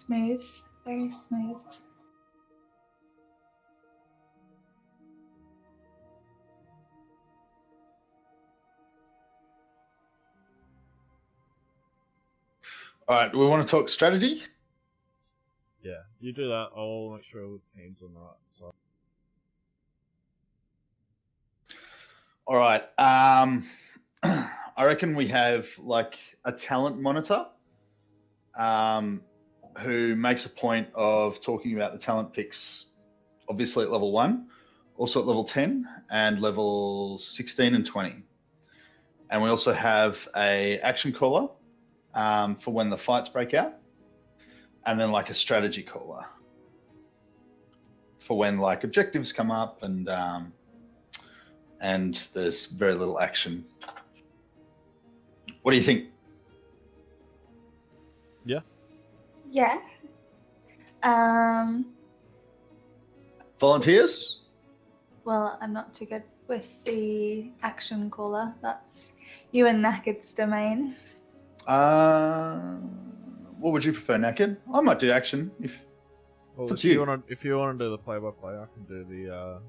Smooth. Very smooth. All right, do we want to talk strategy? Yeah, you do that. I'll make sure all the teams on the right side. All right. I reckon we have like a talent monitor who makes a point of talking about the talent picks, obviously at level 1, also at level 10, and level 16 and 20. And we also have a action caller for when the fights break out, and then like a strategy caller for when like objectives come up and there's very little action. What do you think? Yeah. Yeah. Volunteers? Well, I'm not too good with the action caller. That's you and Nakid's domain. What would you prefer, Nakid? I might do action if. Well, it's up to you. If you want to do the play-by-play, I can do the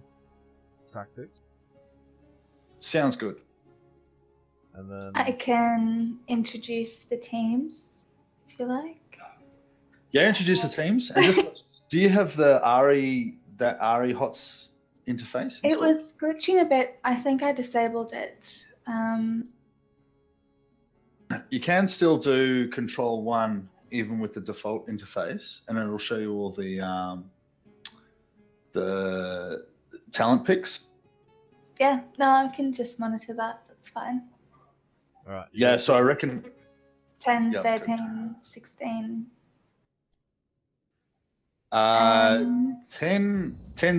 tactics. Sounds good. And then I can introduce the teams if you like. Yeah, introduce the teams. And just, do you have the that Ari HOTS interface? It was glitching a bit. I think I disabled it. You can still do Control 1 even with the default interface, and it'll show you all the talent picks. Yeah, no, I can just monitor that. That's fine. all right. Yeah, so I reckon 10, Yep. 13, 16. 10,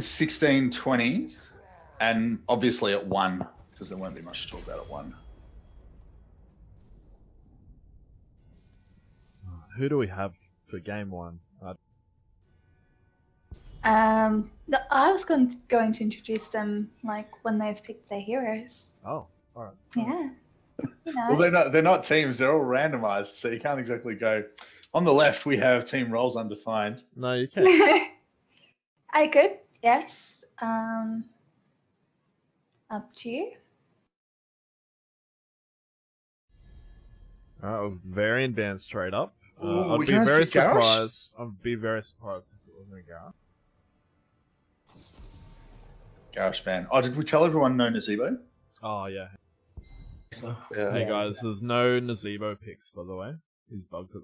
16, 20, and obviously at 1, because there won't be much to talk about at 1. Who do we have for game 1? No, I was going to introduce them like when they've picked their heroes. Oh, all right. Yeah. You know. Well, they're not teams. They're all randomized, so you can't exactly go. On the left, we have team roles undefined. No, you can't. I could, yes. Up to you. All right, variant band straight up. Ooh, I'd we be can very see Garrosh? surprised. I'd be very surprised if it wasn't a Garrosh. Garrosh ban. Oh, did we tell everyone no Nazebo? Oh yeah. Yeah. Hey guys, there's no Nazebo picks by the way. He's bugged at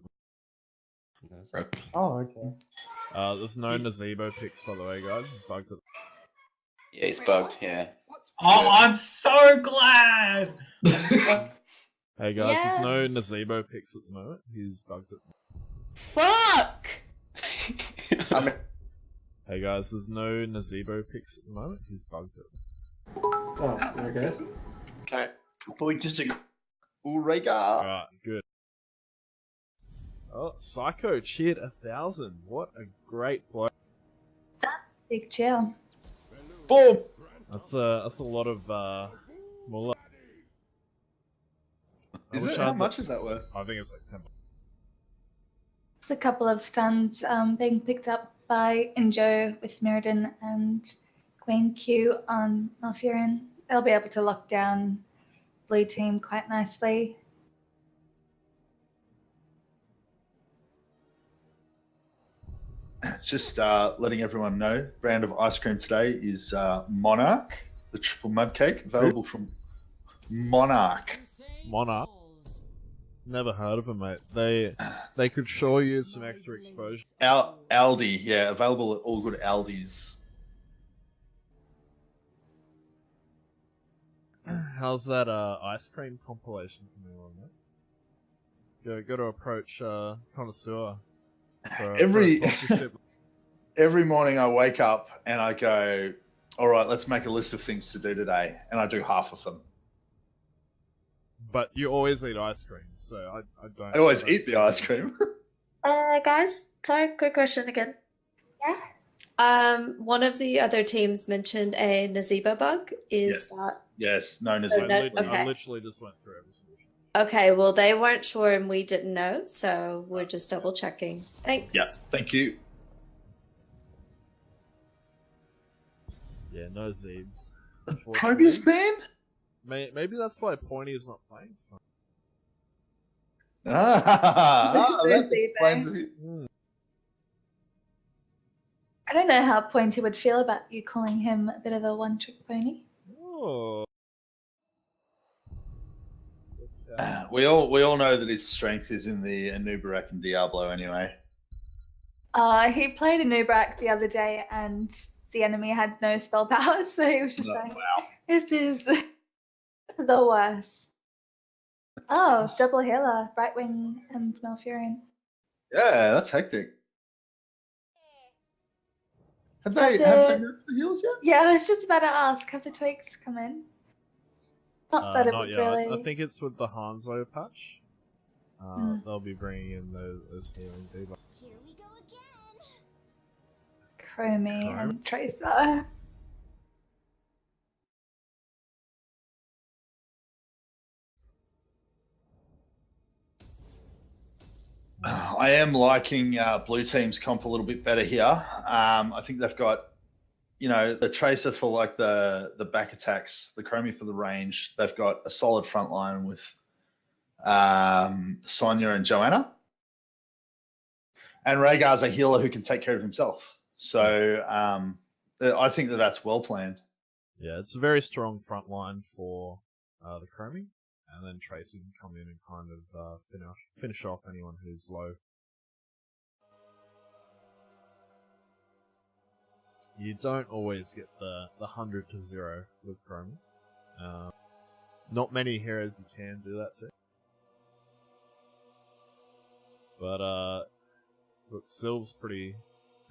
Oh, okay. there's no Nazebo picks by the way, guys. He's bugged at Yeah, he's bugged, yeah. Oh, I'm so glad! Hey guys, Yes. there's no Nazebo picks at the moment. He's bugged at Fuck! I mean, Hey guys, there's no Nazebo picks at the moment. He's bugged it. Oh, there we go. Okay. We disagree. Ulrika. Alright, good. Oh, Psycho cheered 1,000. What a great play. Big chill. Boom. That's a lot of Mullah. Is it? How much is that worth? I think it's like 10. It's a couple of stuns being picked up by Injo with Mirrodin and Queen Q on Malfurion. They'll be able to lock down blue team quite nicely. Just letting everyone know, brand of ice cream today is Monarch, the triple mud cake, available from Monarch. Monarch. Never heard of them, mate. They could sure use some extra exposure. Aldi, yeah, available at all good Aldis. How's that ice cream compilation coming along, mate? Got to approach Connoisseur for Every a sponsorship. every morning I wake up and I go, all right, let's make a list of things to do today, and I do half of them. But you always eat ice cream, so I don't. I always eat the ice cream. Guys, sorry, quick question again. Yeah. One of the other teams mentioned a Nazeba bug. Is Yes. that Yes, known as So I no- literally, okay. I literally just went through every solution. Okay, well, they weren't sure and we didn't know, so we're just double checking. Thanks. Yeah, thank you. Yeah, no Zeebs. Probius ban? Maybe that's why Pointy is not playing. That explains it. I don't know how Pointy would feel about you calling him a bit of a one-trick pony. Oh. We all know that his strength is in the Anubarak and Diablo anyway. He played a Nubrak the other day and the enemy had no spell power, so he was just like, wow. This is the worst. Oh, double healer, Brightwing and Malfurion. Yeah, that's hectic. Have they nerfed the heals yet? Yeah, I was just about to ask, have the tweaks come in? Not that it Not would yet. really... I think it's with the Hanzo patch. They'll be bringing in those healing debuffs. Here we go again. Chromie and Tracer. I am liking blue team's comp a little bit better here. I think they've got, the Tracer for like the back attacks, the Chromie for the range. They've got a solid front line with Sonya and Joanna. And Rhaegar's a healer who can take care of himself. So I think that's well planned. Yeah, it's a very strong front line for the Chromie. And then Tracer can come in and kind of finish off anyone who's low. You don't always get the 100 to 0 with Chromie. Not many heroes you can do that to. But look, Sylve's pretty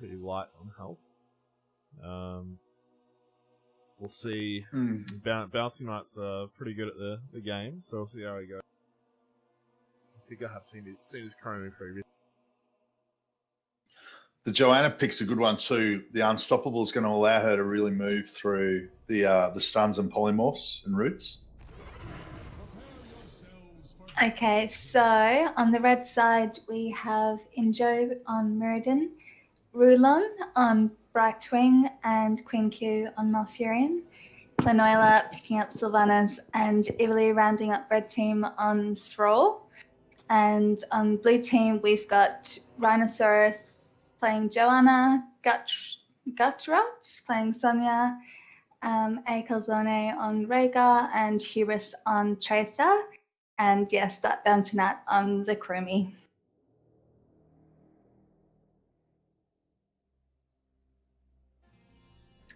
light on health. We'll see. Bouncing Knights are pretty good at the game, so we'll see how he goes. I think I have seen his Chromie previously. The Joanna pick's a good one too. The Unstoppable is going to allow her to really move through the stuns and polymorphs and roots. Okay, so on the red side we have Injo on Mirrodin, Rulon on Brightwing, and Queen Q on Malfurion, Planoila picking up Sylvanas, and Ively rounding up red team on Thrall. And on blue team we've got Rhinoceros playing Joanna, Gutrot playing Sonya, A Calzone on Rhaegar, and Hubris on Tracer. And yes, that bouncing out on the Chromie.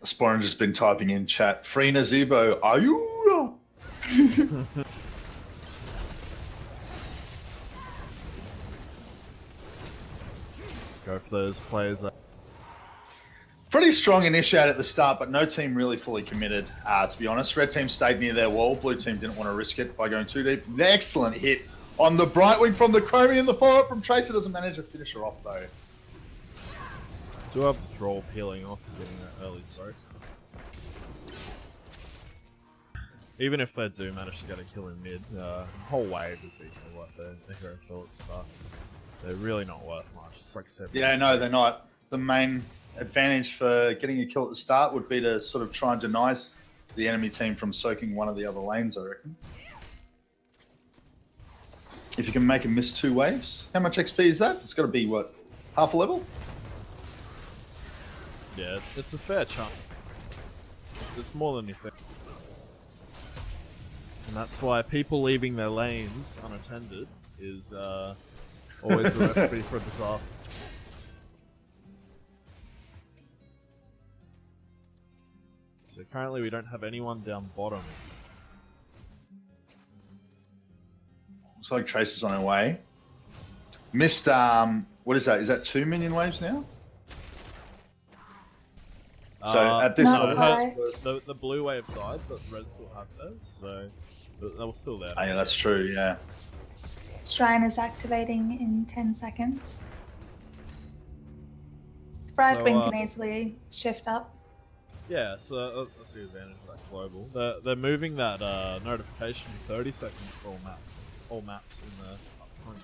Sporan has been typing in chat, Free Nazebo, are you? Go for those players. Pretty strong initiate at the start, but no team really fully committed, to be honest. Red team stayed near their wall. Blue team didn't want to risk it by going too deep. Excellent hit on the Brightwing from the Chromie, and the follow-up from Tracer doesn't manage to finish her off, though. Do have the Thrall peeling off and getting that early soak. Even if they do manage to get a kill in mid, the whole wave is easily worth a hero kill at the start. They're really not worth much. It's like 7. Yeah, no, they're not. The main advantage for getting a kill at the start would be to sort of try and deny the enemy team from soaking one of the other lanes, I reckon. If you can make them miss 2 waves. How much XP is that? It's got to be, what, half a level? Yeah, it's a fair chunk. It's more than you think. And that's why people leaving their lanes unattended is always a recipe for disaster. So currently we don't have anyone down bottom. Looks like Tracer's on her way. Missed, what is that? Is that 2 minion waves now? So at this level... The blue wave died, but red still have those, so they were still there. Oh, yeah, that's true, yeah. Shrine is activating in 10 seconds. Brightwing can easily shift up. Yeah, so that's the advantage of that global. They're moving that notification to 30 seconds for all maps. all maps in the upcoming.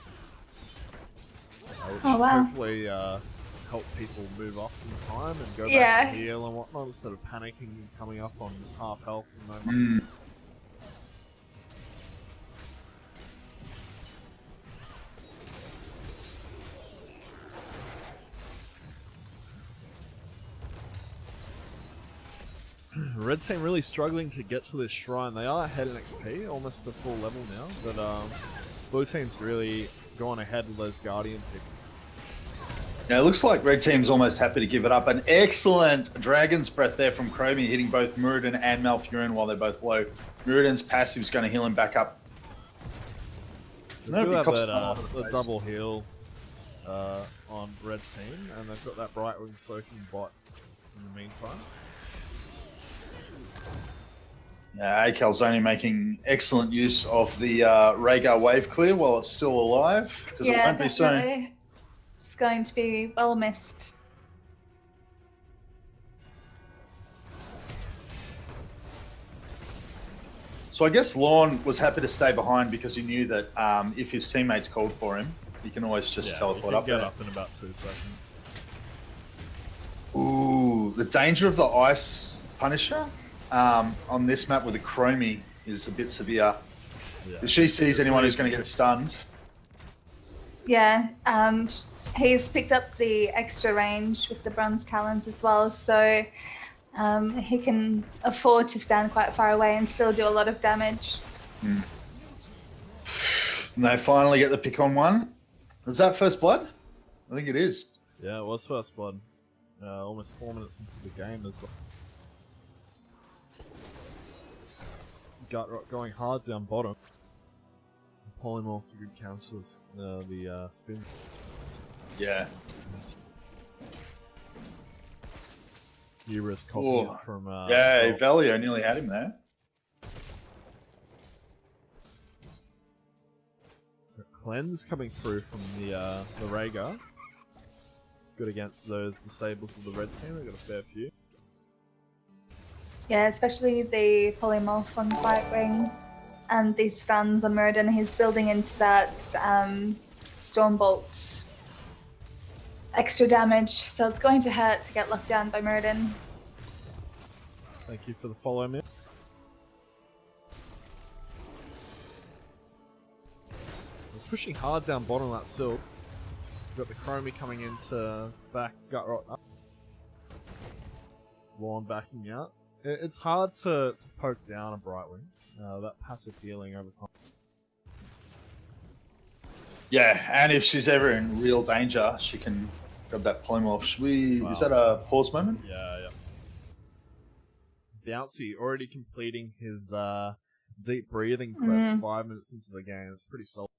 Which Oh, wow. hopefully help people move off in time and go back Yeah. and heal and whatnot instead of panicking and coming up on half health and no money. Red team really struggling to get to this shrine. They are ahead in XP, almost to full level now, but blue team's really gone ahead with those Guardian picks. Yeah, it looks like red team's almost happy to give it up. An excellent Dragon's Breath there from Chromie, hitting both Muradin and Malfurion while they're both low. Muradin's passive's going to heal him back up. They do have Cops that on the the double heal on red team, and they've got that Brightwing soaking bot in the meantime. Akel's only making excellent use of the Rhaegar wave clear while it's still alive, because it Yeah, won't be soon. definitely. It's going to be well missed. So I guess Lorne was happy to stay behind because he knew that if his teammates called for him, he can always just teleport up get there. up in about 2 seconds. Ooh, the danger of the Ice Punisher on this map with the Chromie is a bit severe. Yeah. If she sees anyone who's going to get stunned, Yeah, he's picked up the extra range with the bronze talons as well, so he can afford to stand quite far away and still do a lot of damage. and they finally get the pick on one. Was that first blood? I think it is. Yeah, it was first blood. Almost 4 minutes into the game as well. Gutrock going hard down bottom. Polymorph's a good counter to the spin. Yeah. Hubris copying it from... yeah, Valio nearly had him there. Cleanse coming through from the Rhaegar. Good against those disables of the red team. They've got a fair few. Yeah, especially the polymorph on Brightwing and the stuns on Muradin. He's building into that Stormbolt extra damage, so it's going to hurt to get locked down by Muradin. Thank you for the follow, man. We're pushing hard down bottom of that sill. We've got the Chromie coming in to back Gutrock up. Lorne backing out. It's hard to poke down a Brightwing. That passive healing over time. Yeah, and if she's ever in real danger, she can grab that polymorph. Should we? Wow. Is that a pause moment? Yeah. Bouncy already completing his deep breathing quest 5 minutes into the game. It's pretty solid.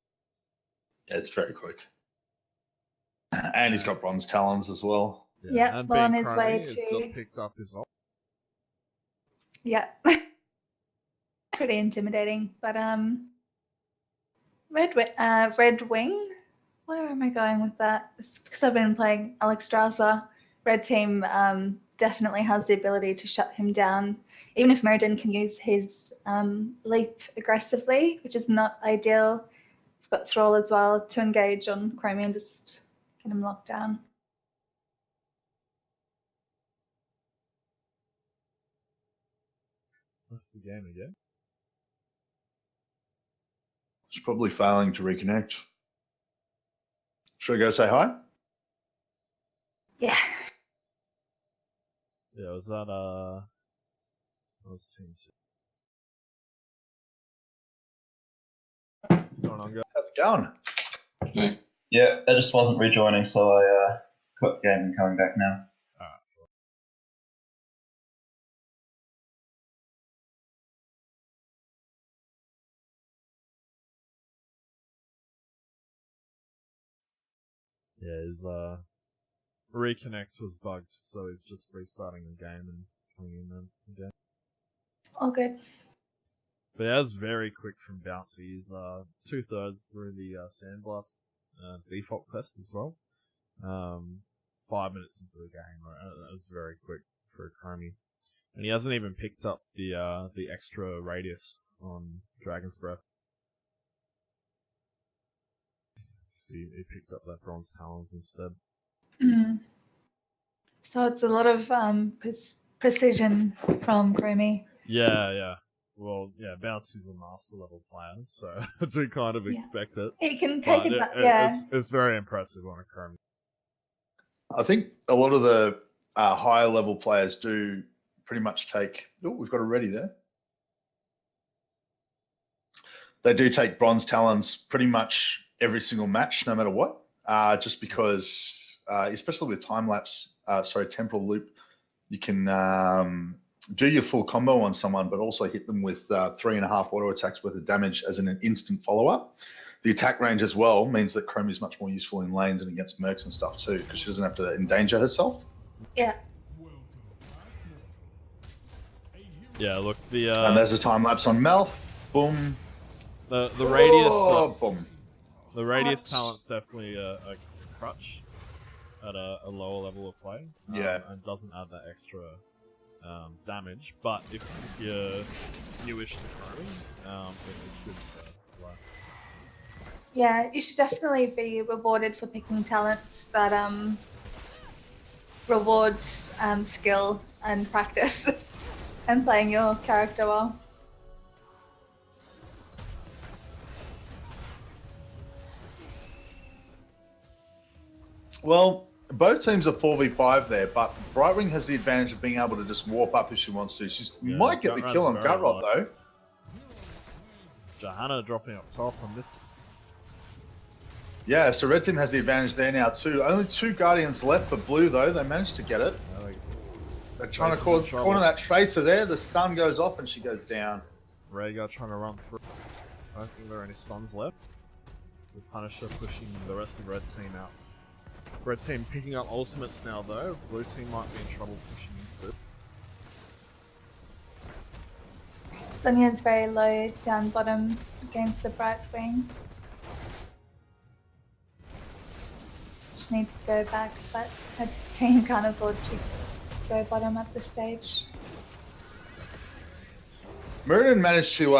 Yeah, it's very quick. And he's got bronze talons as well. Yeah, and well on being his Chromie way has to... just picked up his ult. Yeah. Pretty intimidating, but Red Wing? Where am I going with that? It's because I've been playing Alex Strasser. Red team definitely has the ability to shut him down, even if Muradin can use his leap aggressively, which is not ideal. We've got Thrall as well to engage on Chromie and just get him locked down. Left the game again. She's probably failing to reconnect. Should I go say hi? Yeah. Yeah, was that was team 2. What's going on, guys? How's it going? Yeah, I just wasn't rejoining, so I quit the game and coming back now. Yeah, his reconnect was bugged, so he's just restarting the game and coming in then again. All good. But yeah, that's very quick from Bouncy. He's 2/3 through the Sandblast default quest as well. 5 minutes into the game, right? That was very quick for a Chromie. And he hasn't even picked up the extra radius on Dragon's Breath. He picked up that bronze talons instead. Mm. So it's a lot of precision from Chromie. Yeah. Well, yeah, Bouncy's a master level player, so I do kind of expect it. He can take But it back, yeah. It's very impressive on a Chrome. I think a lot of the higher level players do pretty much take. Oh, we've got a ready there. They do take bronze talons pretty much every single match, no matter what. Just because, especially with time lapse, temporal loop, you can do your full combo on someone, but also hit them with 3.5 auto attacks worth of damage as an instant follow up. The attack range as well means that Chromie is much more useful in lanes and against mercs and stuff too, because she doesn't have to endanger herself. Yeah. Yeah, look, and there's a time lapse on Melf. Boom. The radius. Boom. The radius talent's definitely a crutch at a lower level of play. And doesn't add that extra damage. But if you're newish to Chromie, it's good to play. Yeah, you should definitely be rewarded for picking talents that reward skill and practice and playing your character well. Well, both teams are 4v5 there, but Brightwing has the advantage of being able to just warp up if she wants to. She might get the kill on Gutrot though. Johanna dropping up top on this. Yeah, so Red Team has the advantage there now too. Only 2 Guardians left for Blue though. They managed to get it. They're trying to corner that Tracer there. The stun goes off and she goes down. Rhaegar trying to run through. I don't think there are any stuns left. The Punisher pushing the rest of Red Team out. Red Team picking up ultimates now though. Blue Team might be in trouble pushing into it. Sonya's very low down bottom against the Brightwing. She needs to go back, but her team can't afford to go bottom at this stage. Muradin managed to,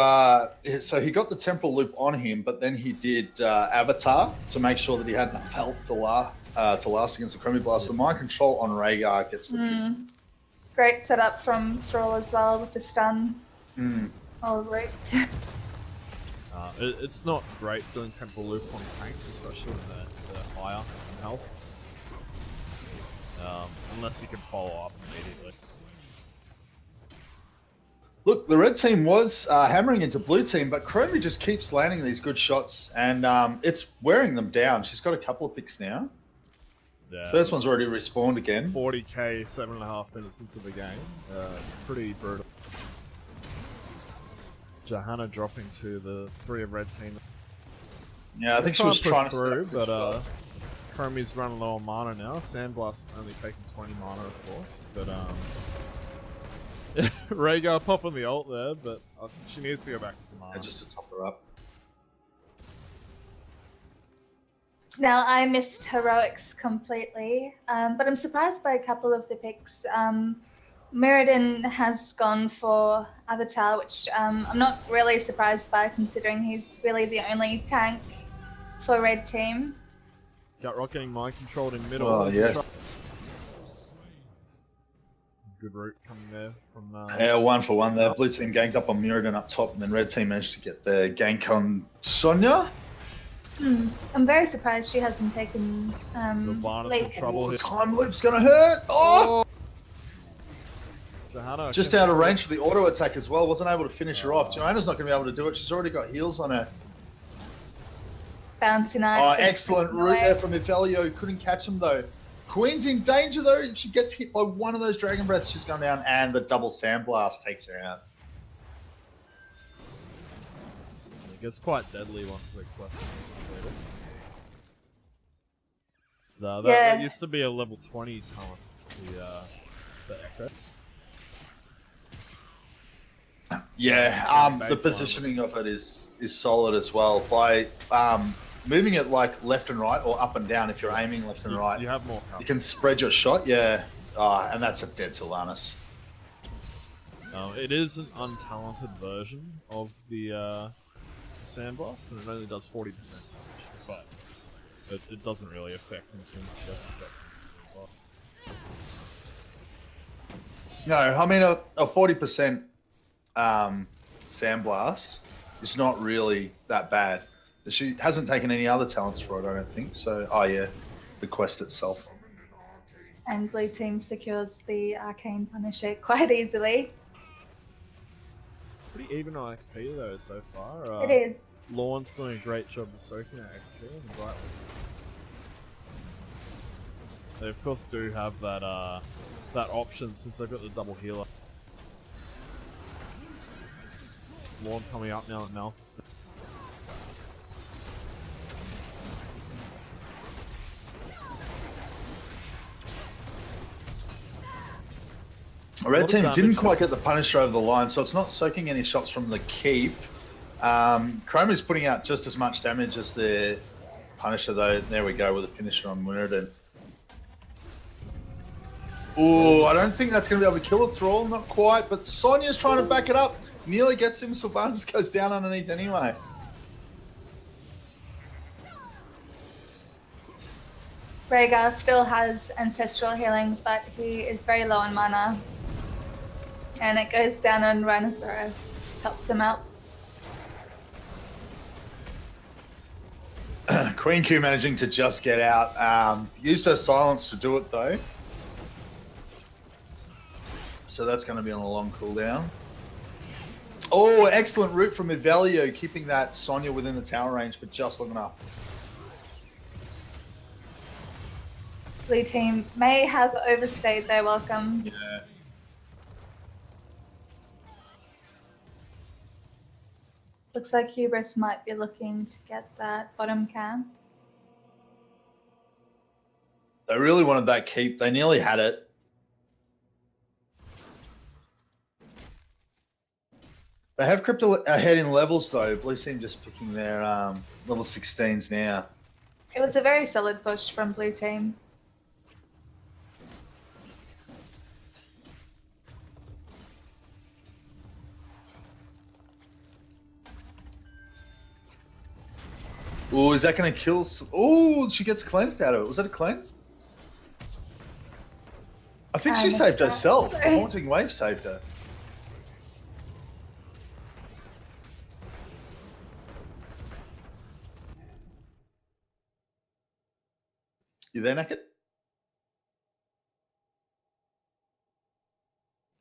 so he got the temporal loop on him, but then he did Avatar to make sure that he had enough health to last against the Chromie Blast. The mind control on Rhaegar gets the kill. Great setup from Thrall as well with the stun. All right. It's not great doing temporal loop on tanks, especially when they're higher in health. Unless you can follow up immediately. Look, the Red Team was hammering into Blue Team, but Chromie just keeps landing these good shots, and it's wearing them down. She's got a couple of picks now. Yeah. First one's already respawned again. 40k, 7.5 minutes into the game. It's pretty brutal. Johanna dropping to the 3 of Red Team. Yeah, I think she was trying to through, but Chromie's running low on mana now. Sandblast only taking 20 mana, of course, but Rhaegar popping the ult there, but she needs to go back to the mana. Just to top her up. Now, I missed heroics completely, but I'm surprised by a couple of the picks. Muradin has gone for Avatar, which I'm not really surprised by, considering he's really the only tank for Red Team. Gutrot getting mind controlled in middle. Oh, yeah. Good route coming there from... Yeah, 1 for 1 there. Blue Team ganked up on Muradin up top, and then Red Team managed to get the gank on Sonya. I'm very surprised she hasn't taken in trouble here. Time loop's gonna hurt! Oh! Johanna just out of range for the auto attack as well. Wasn't able to finish her off. Johanna's not going to be able to do it. She's already got heals on her. Bouncing out. Oh, excellent route there from Evelio. Couldn't catch him though. Queen's in danger though. If she gets hit by one of those Dragon Breaths, she's gone down, and the double Sandblast takes her out. It gets quite deadly once the quest is completed. So that used to be a level 20 talent, the Echo. Yeah, the positioning of it is solid as well. By moving it like left and right or up and down, if you're aiming left and right, you have more cover. You can spread your shot, yeah. And that's a dead Sylvanas. It is an untalented version of the Sandblast, and it only does 40% damage. But it doesn't really affect them too much. No, I mean a 40% Sandblast is not really that bad. She hasn't taken any other talents for it, I don't think. So, oh yeah, the quest itself. And blue team secures the Arcane Punisher quite easily. Pretty even on XP though so far. It is. Lorne's doing a great job of soaking that XP and right. They of course do have that that option since they've got the double healer. Lorne coming up now at Malthus. Red team didn't quite get the Punisher over the line, so it's not soaking any shots from the keep. Chrome is putting out just as much damage as the Punisher, though. There we go with a finisher on Muradin. Ooh, I don't think that's going to be able to kill a Thrall, not quite, but Sonya's trying to back it up. Nearly gets him, Sylvanas goes down underneath anyway. Rhaegar still has ancestral healing, but he is very low on mana. And it goes down on Rhinoceros, tops him up. Queen Q managing to just get out. Used her silence to do it though. So that's going to be on a long cooldown. Oh, excellent route from Ivelio, keeping that Sonya within the tower range for just long enough. Blue team may have overstayed their welcome. Yeah. Looks like Hubris might be looking to get that bottom camp. They really wanted that keep. They nearly had it. They have crept ahead in levels though. Blue team just picking their level 16s now. It was a very solid push from blue team. Oh, is that going to kill? Oh, she gets cleansed out of it. Was that a cleanse? I think she saved herself. The Haunting Wave saved her. You there, Nakid?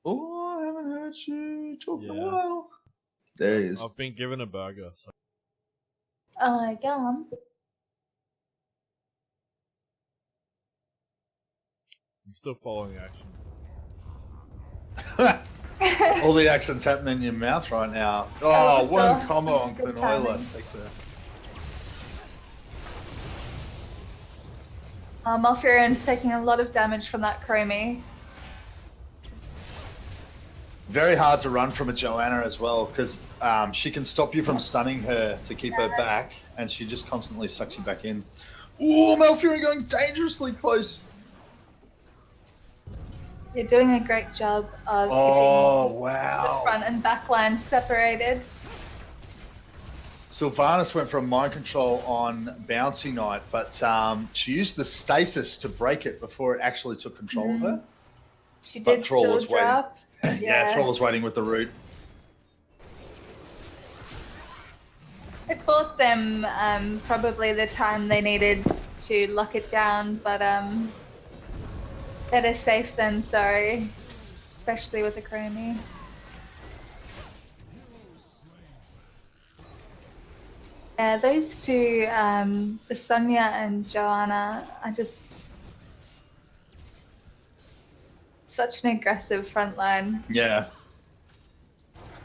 Oh, I haven't heard you talk in a while. There he is. I've been given a burger. So. Go on. I'm still following action. All the accents happening in your mouth right now. Oh, one combo on Quinola takes her. Malfurion's taking a lot of damage from that Chromie. Very hard to run from a Joanna as well, because she can stop you from stunning her to keep her back, and she just constantly sucks you back in. Ooh, Malfurion going dangerously close. You're doing a great job of keeping the front and back line separated. Sylvanas went from mind control on Bouncy Knight, but she used the stasis to break it before it actually took control of her. She did still drop. Yeah, Thrall was waiting with the root. It bought them probably the time they needed to lock it down, but better safe than sorry, especially with a Chromie. Yeah, those two, the Sonya and Joanna, are just such an aggressive front line. Yeah.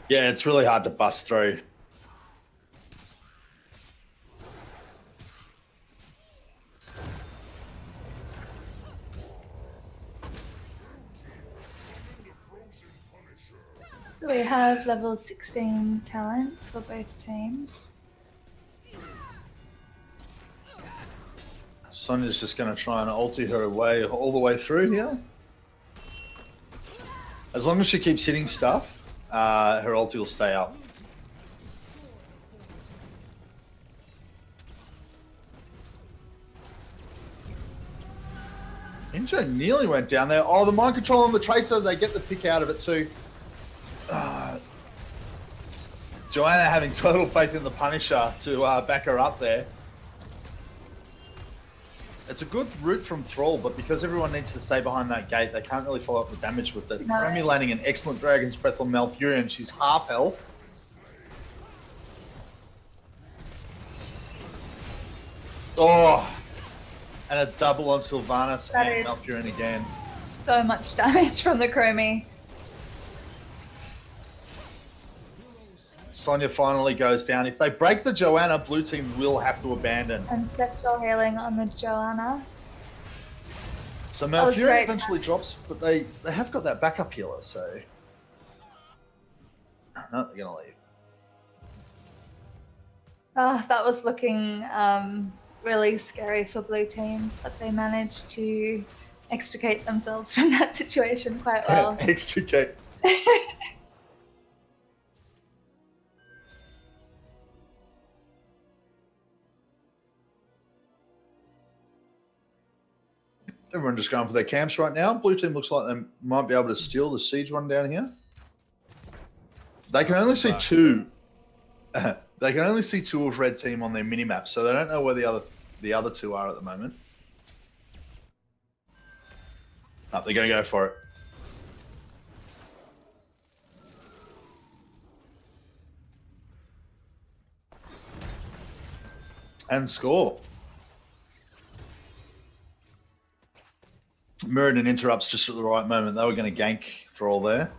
Yeah, it's really hard to bust through. So we have level 16 talents for both teams. Sonya's just going to try and ulti her way all the way through here. As long as she keeps hitting stuff, her ulti will stay up. Injo nearly went down there. Oh, the mind control on the Tracer, they get the pick out of it too. Joanna having total faith in the Punisher to back her up there. It's a good route from Thrall, but because everyone needs to stay behind that gate, they can't really follow up the damage with it. No. Chromie landing an excellent Dragon's Breath on Malfurion. She's half health. Oh, and a double on Sylvanas That and is- Malfurion again. So much damage from the Chromie. Sonya finally goes down. If they break the Joanna, blue team will have to abandon. And Ancestral healing on the Joanna. So That was Malfurion great. eventually drops, but they have got that backup healer, so... No, they're gonna leave. Oh, that was looking really scary for blue team, but they managed to extricate themselves from that situation quite well. Extricate. Everyone just going for their camps right now. Blue team looks like they might be able to steal the siege one down here. They can only see two. They can only see two of red team on their minimap, so they don't know where the other two are at the moment. Oh, they're going to go for it. And score. Mirrodin interrupts just at the right moment. They were going to gank Thrall there.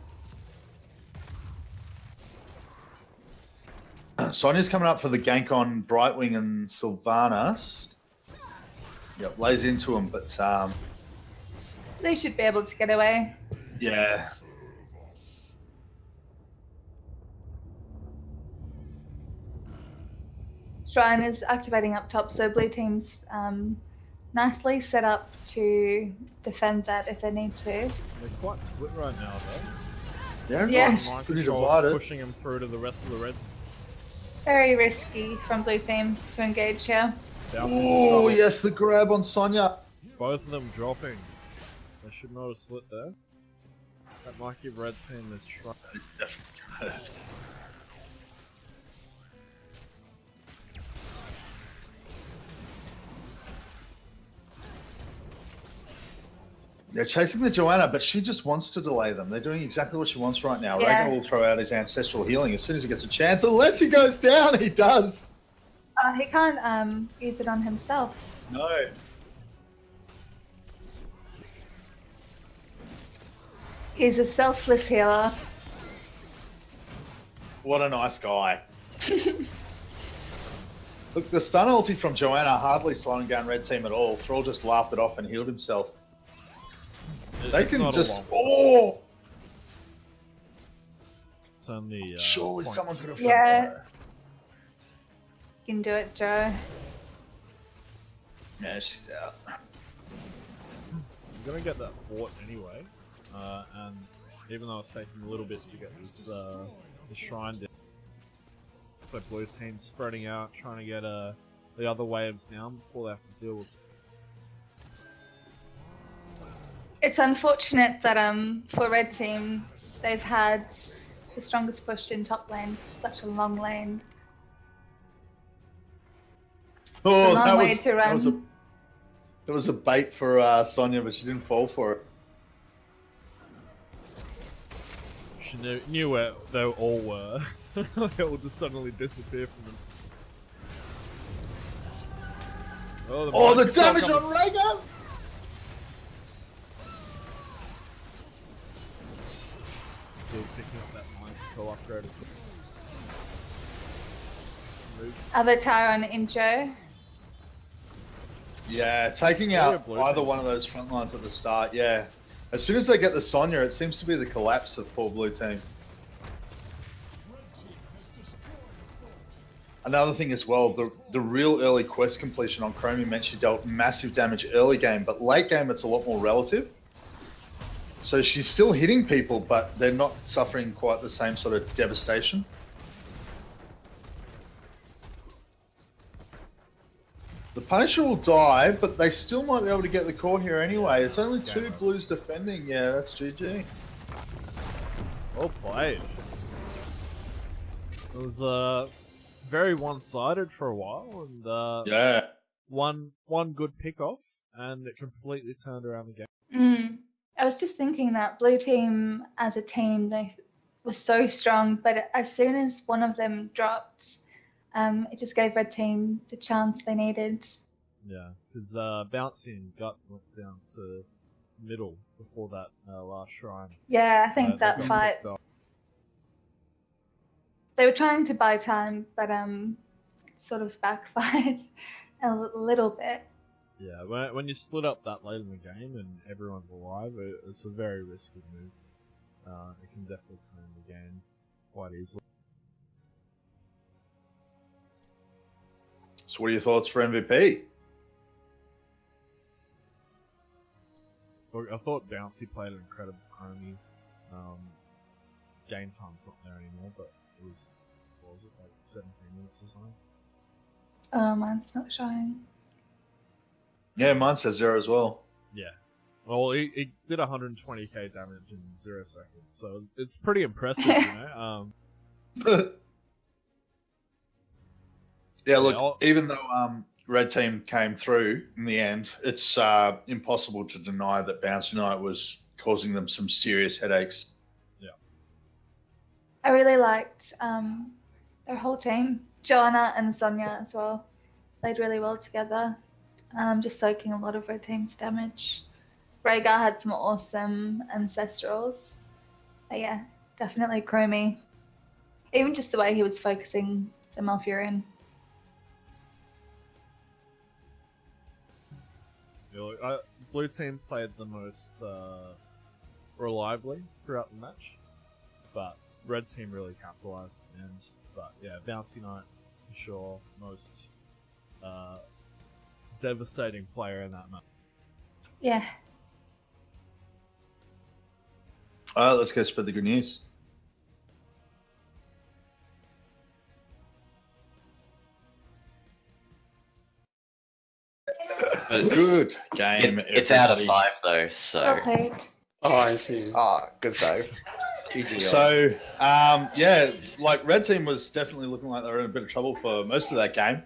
Sonya's coming up for the gank on Brightwing and Sylvanas. Yep, lays into him, but They should be able to get away. yeah. Shrine is activating up top, so blue team's nicely set up to defend that if they need to. They're quite split right now, though. Yeah, Yeah. everyone's Mind pretty control divided. pushing him through to the rest of the Reds. Very risky from blue team to engage here. Bouncing in Oh, trouble. yes, the grab on Sonya. Both of them dropping. They should not have split there. That might give Red Team this try. That is definitely good. They're chasing the Joanna, but she just wants to delay them. They're doing exactly what she wants right now. Yeah. Ragnar will throw out his ancestral healing as soon as he gets a chance. Unless he goes down, he does. He can't use it on himself. No. He's a selfless healer. What a nice guy. Look, the stun ulti from Joanna hardly slowing down red team at all. Thrall just laughed it off and healed himself. They It's can not a just... long- Oh! It's only, Surely point. someone could have Yeah. fought for it. You can do it, Joe. Yeah, she's out. I'm gonna get that fort anyway, and even though it's taking a little bit to get this shrine down, so blue team spreading out, trying to get the other waves down before they have to deal with. It's unfortunate that for red team they've had the strongest push in top lane, such a long lane. Oh, a long that way was, to run. that was a bait for Sonya, but she didn't fall for it. She knew where they all were. They all just suddenly disappear from them. Oh, the mind control damage coming. on Rhaegar! Still picking up that mind control upgrade. Moves. Avatar on Injo. Yeah, taking Yeah, out blue either team. one of those front lines at the start, yeah. As soon as they get the Sonya, it seems to be the collapse of poor blue team. Another thing as well, the real early quest completion on Chromie meant she dealt massive damage early game, but late game it's a lot more relative. So she's still hitting people, but they're not suffering quite the same sort of devastation. The The Punisher will die, but they still might be able to get the core here anyway. It's only 2 blues defending. Yeah, that's GG. Well played. It was very one-sided for a while, and Yeah. one good pick-off, and it completely turned around the game. I was just thinking that blue team as a team, they was so strong, but as soon as one of them dropped, it just gave red team the chance they needed. Yeah, because Bouncing Gut went down to middle before that last shrine. Yeah, I think They that got fight, picked up. they were trying to buy time, but it sort of backfired a little bit. Yeah, when you split up that late in the game and everyone's alive, it's a very risky move. It can definitely turn the game quite easily. So, what are your thoughts for MVP? Look, I thought Bouncy played an incredible Chromie. Game time's not there anymore, but it was, what was it, like 17 minutes or something? Oh, mine's not showing. Yeah, mine says 0 as well. Yeah. Well, he did 120k damage in 0 seconds, so it's pretty impressive, you know? Yeah, look, even though red team came through in the end, it's impossible to deny that Bouncy Knight was causing them some serious headaches. Yeah. I really liked their whole team. Joanna and Sonia as well played really well together, just soaking a lot of red team's damage. Rhaegar had some awesome ancestrals. But yeah, definitely Chromie. Even just the way he was focusing the Malfurion. Yeah, look, blue team played the most reliably throughout the match, but red team really capitalized. But yeah, Bouncy Knight for sure, most devastating player in that match. Yeah. Let's go spread the good news. Good game. It's out of 5 though, so. Well played. Oh, I see. Good save. So, yeah, like red team was definitely looking like they were in a bit of trouble for most of that game.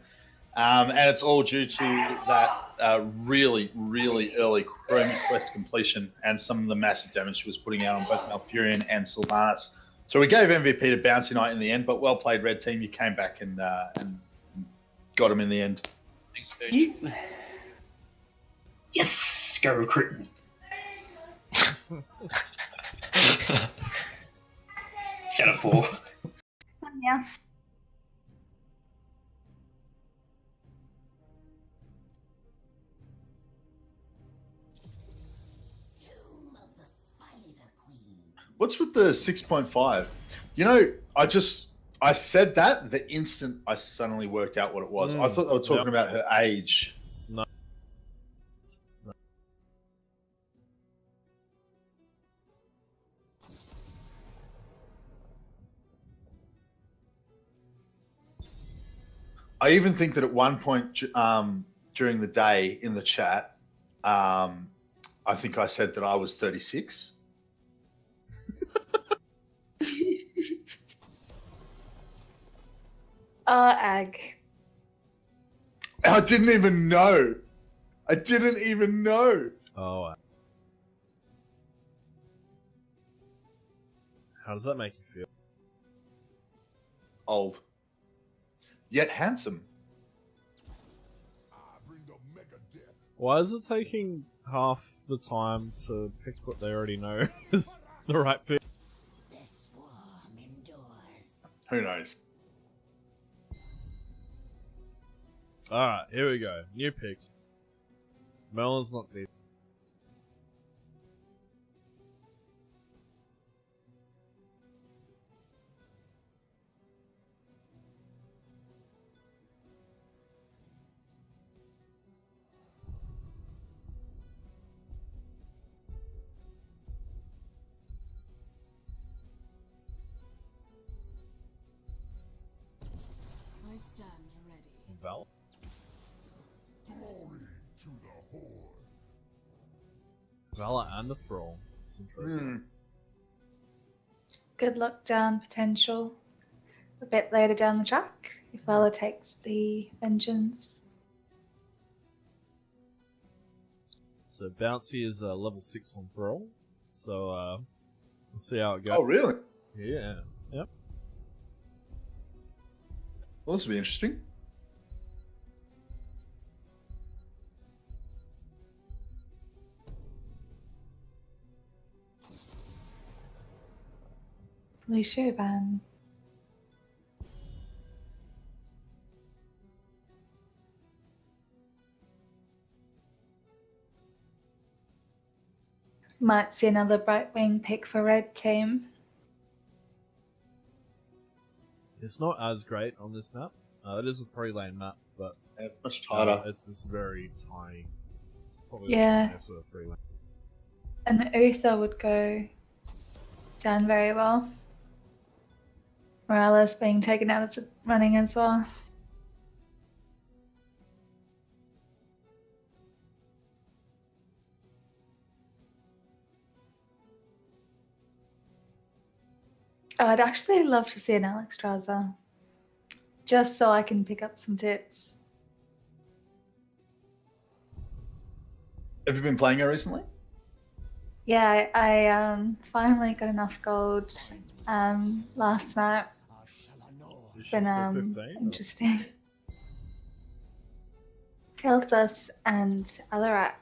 And it's all due to that really, really early Chromie quest completion and some of the massive damage she was putting out on both Malfurion and Sylvanas. So we gave MVP to Bouncy Knight in the end, but well played, red team. You came back and got him in the end. Thanks, Pooch. Yes! Go recruitment. Shut up, Paul. Yeah. What's with the 6.5? You know, I said that the instant I suddenly worked out what it was. I thought they were talking about her age. No. I even think that at one point during the day in the chat, I think I said that I was 36. Ag. I didn't even know. I didn't even know. Oh. How does that make you feel? Old. Yet handsome. Why is it taking half the time to pick what they already know is the right pick? Who knows? Alright, here we go. New picks. Melon's not deep. I stand ready. Val? Valor and a Thrall. That's interesting. Good luck down potential a bit later down the track if Ella takes the Vengeance. So Bouncy is level 6 on Thrall. So let's see how it goes. Oh, really? Yeah. Yep. Well, this will be interesting. Ban. Might see another Brightwing pick for red team. It's not as great on this map. It is a 3-lane map, but Yeah, it's much tighter. it's very tiny. It's probably Yeah. the tiniest of the 3-lane. And Uther would go down very well. Morales being taken out of the running as well. Oh, I'd actually love to see an Alex Strauser, just so I can pick up some tips. Have you been playing her recently? Yeah, I finally got enough gold last night. Is she Been still 15? or- interesting. Kelthus and Alarak.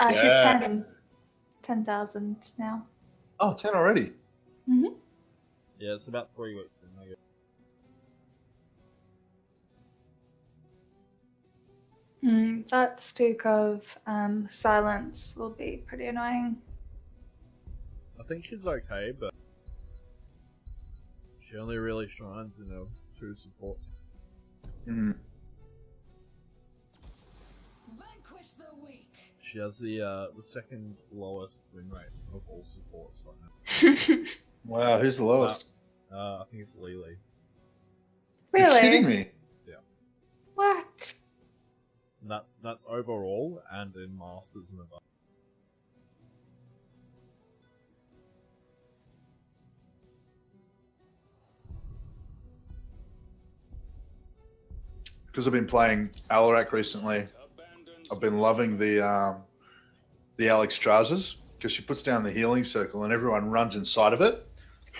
Yeah. She's 10,000 now. Oh, 10 already. Mm-hmm. Yeah, it's about 3 weeks in, I guess. That Stukov silence will be pretty annoying. I think she's okay, but she only really shines in a 2 support. Mm. She has the second lowest win rate of all supports right now. Wow, who's the lowest? I think it's Lily. Really? You're kidding me? What? And that's overall and in Masters and above. Because I've been playing Alarak recently. I've been loving the Alex Strazas because she puts down the healing circle and everyone runs inside of it.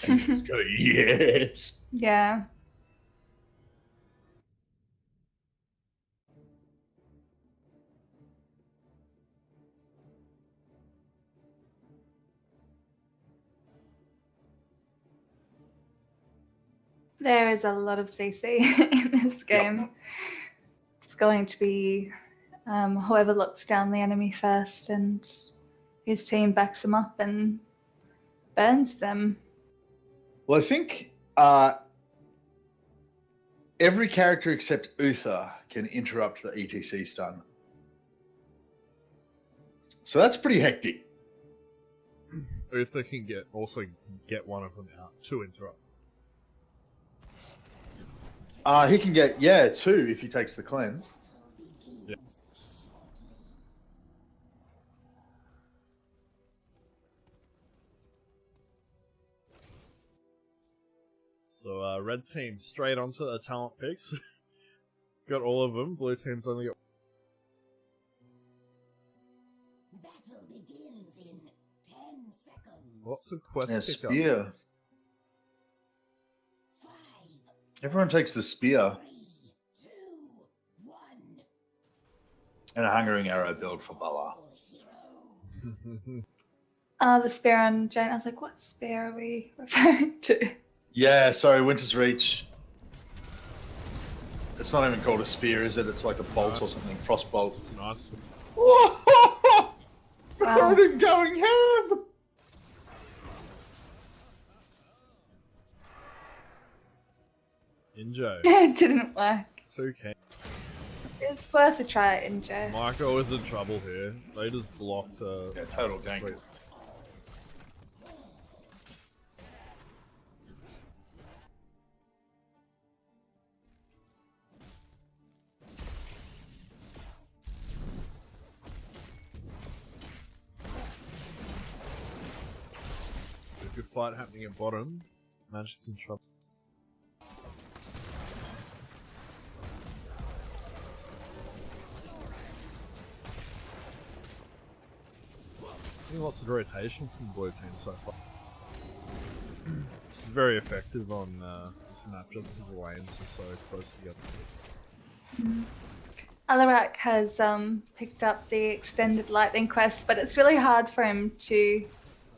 And you just go, yes. Yeah. There is a lot of CC in this game. It's going to be whoever looks down the enemy first and his team backs them up and burns them. Well, I think every character except Uther can interrupt the ETC stun. So that's pretty hectic. Uther can also get one of them out to interrupt. He can get, 2 if he takes the cleanse. Yeah. So red team straight onto the talent picks. Got all of them. Blue team's only got. Battle begins in 10 seconds. Lots of quests Yeah, pick up. spear. 5, Everyone takes the spear 3, 2, 1. and a hungering arrow build for Bala. The spear on Jane. I was like, what spear are we referring to? Yeah, sorry, Winter's Reach. It's not even called a spear, is it? It's like a bolt or something. Frostbolt. It's nice. Wow. I'm going ham! Injo. It didn't work. 2K. It was worth a try, Injo. Marco is in trouble here. They just blocked Yeah, total gank. Wait. good fight happening at bottom. Magic's in trouble. Getting lots of rotation from the blue team so far. It's very effective on this map just because the lanes are so close together. Alarak has picked up the extended lightning quest, but it's really hard for him to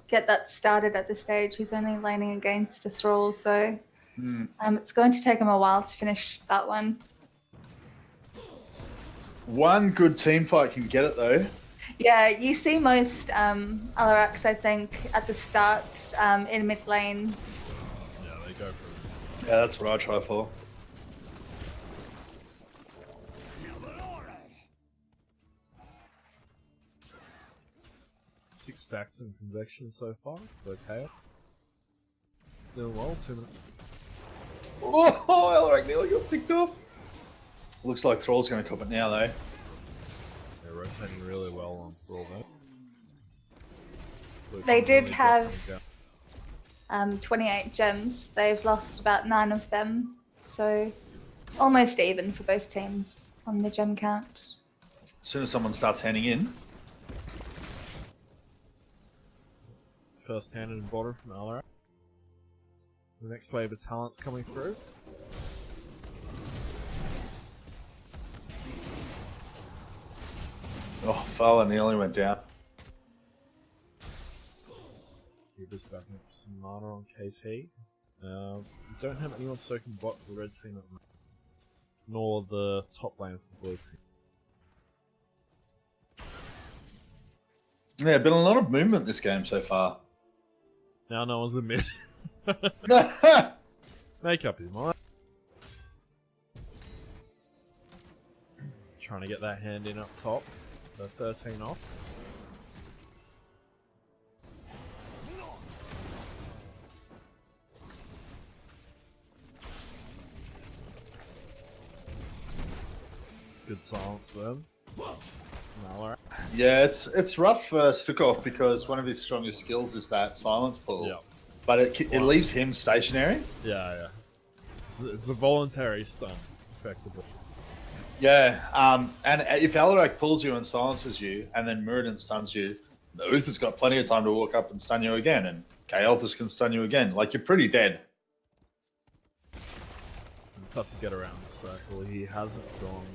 get that started at this stage. He's only laning against a thrall, so it's going to take him a while to finish that one. One good team fight can get it though. Yeah, you see most Alaraks, I think, at the start in mid lane. Yeah, they go for it. Yeah, that's what I try for. Six stacks in convection so far. Okay. Doing well. 2 minutes. Oh, Elric nearly got picked off. Looks like Thrall's going to cop it now though. They're rotating really well on Thrall though. They did have 28 gems. They've lost about 9 of them, so almost even for both teams on the gem count. As soon as someone starts handing in. First handed and bottom from Alarak. The next wave of talent's coming through. Oh, Fala nearly went down. You're just backing up for some mana on KT. We don't have anyone soaking bot for the red team at the moment. Nor the top lane for the blue team. Yeah, been a lot of movement this game so far. Now no one's a mid. Make up your mind. Trying to get that hand in up top. The 13 off. Good silence then. No, Yeah, it's rough for Stukov because one of his strongest skills is that silence pull. Yeah. But it leaves him stationary. Yeah. It's a voluntary stun, effectively. Yeah, and if Alarak pulls you and silences you, and then Muradin stuns you, Uther's got plenty of time to walk up and stun you again, and Kael'thas can stun you again. Like, you're pretty dead. It's tough to get around the circle. He hasn't gone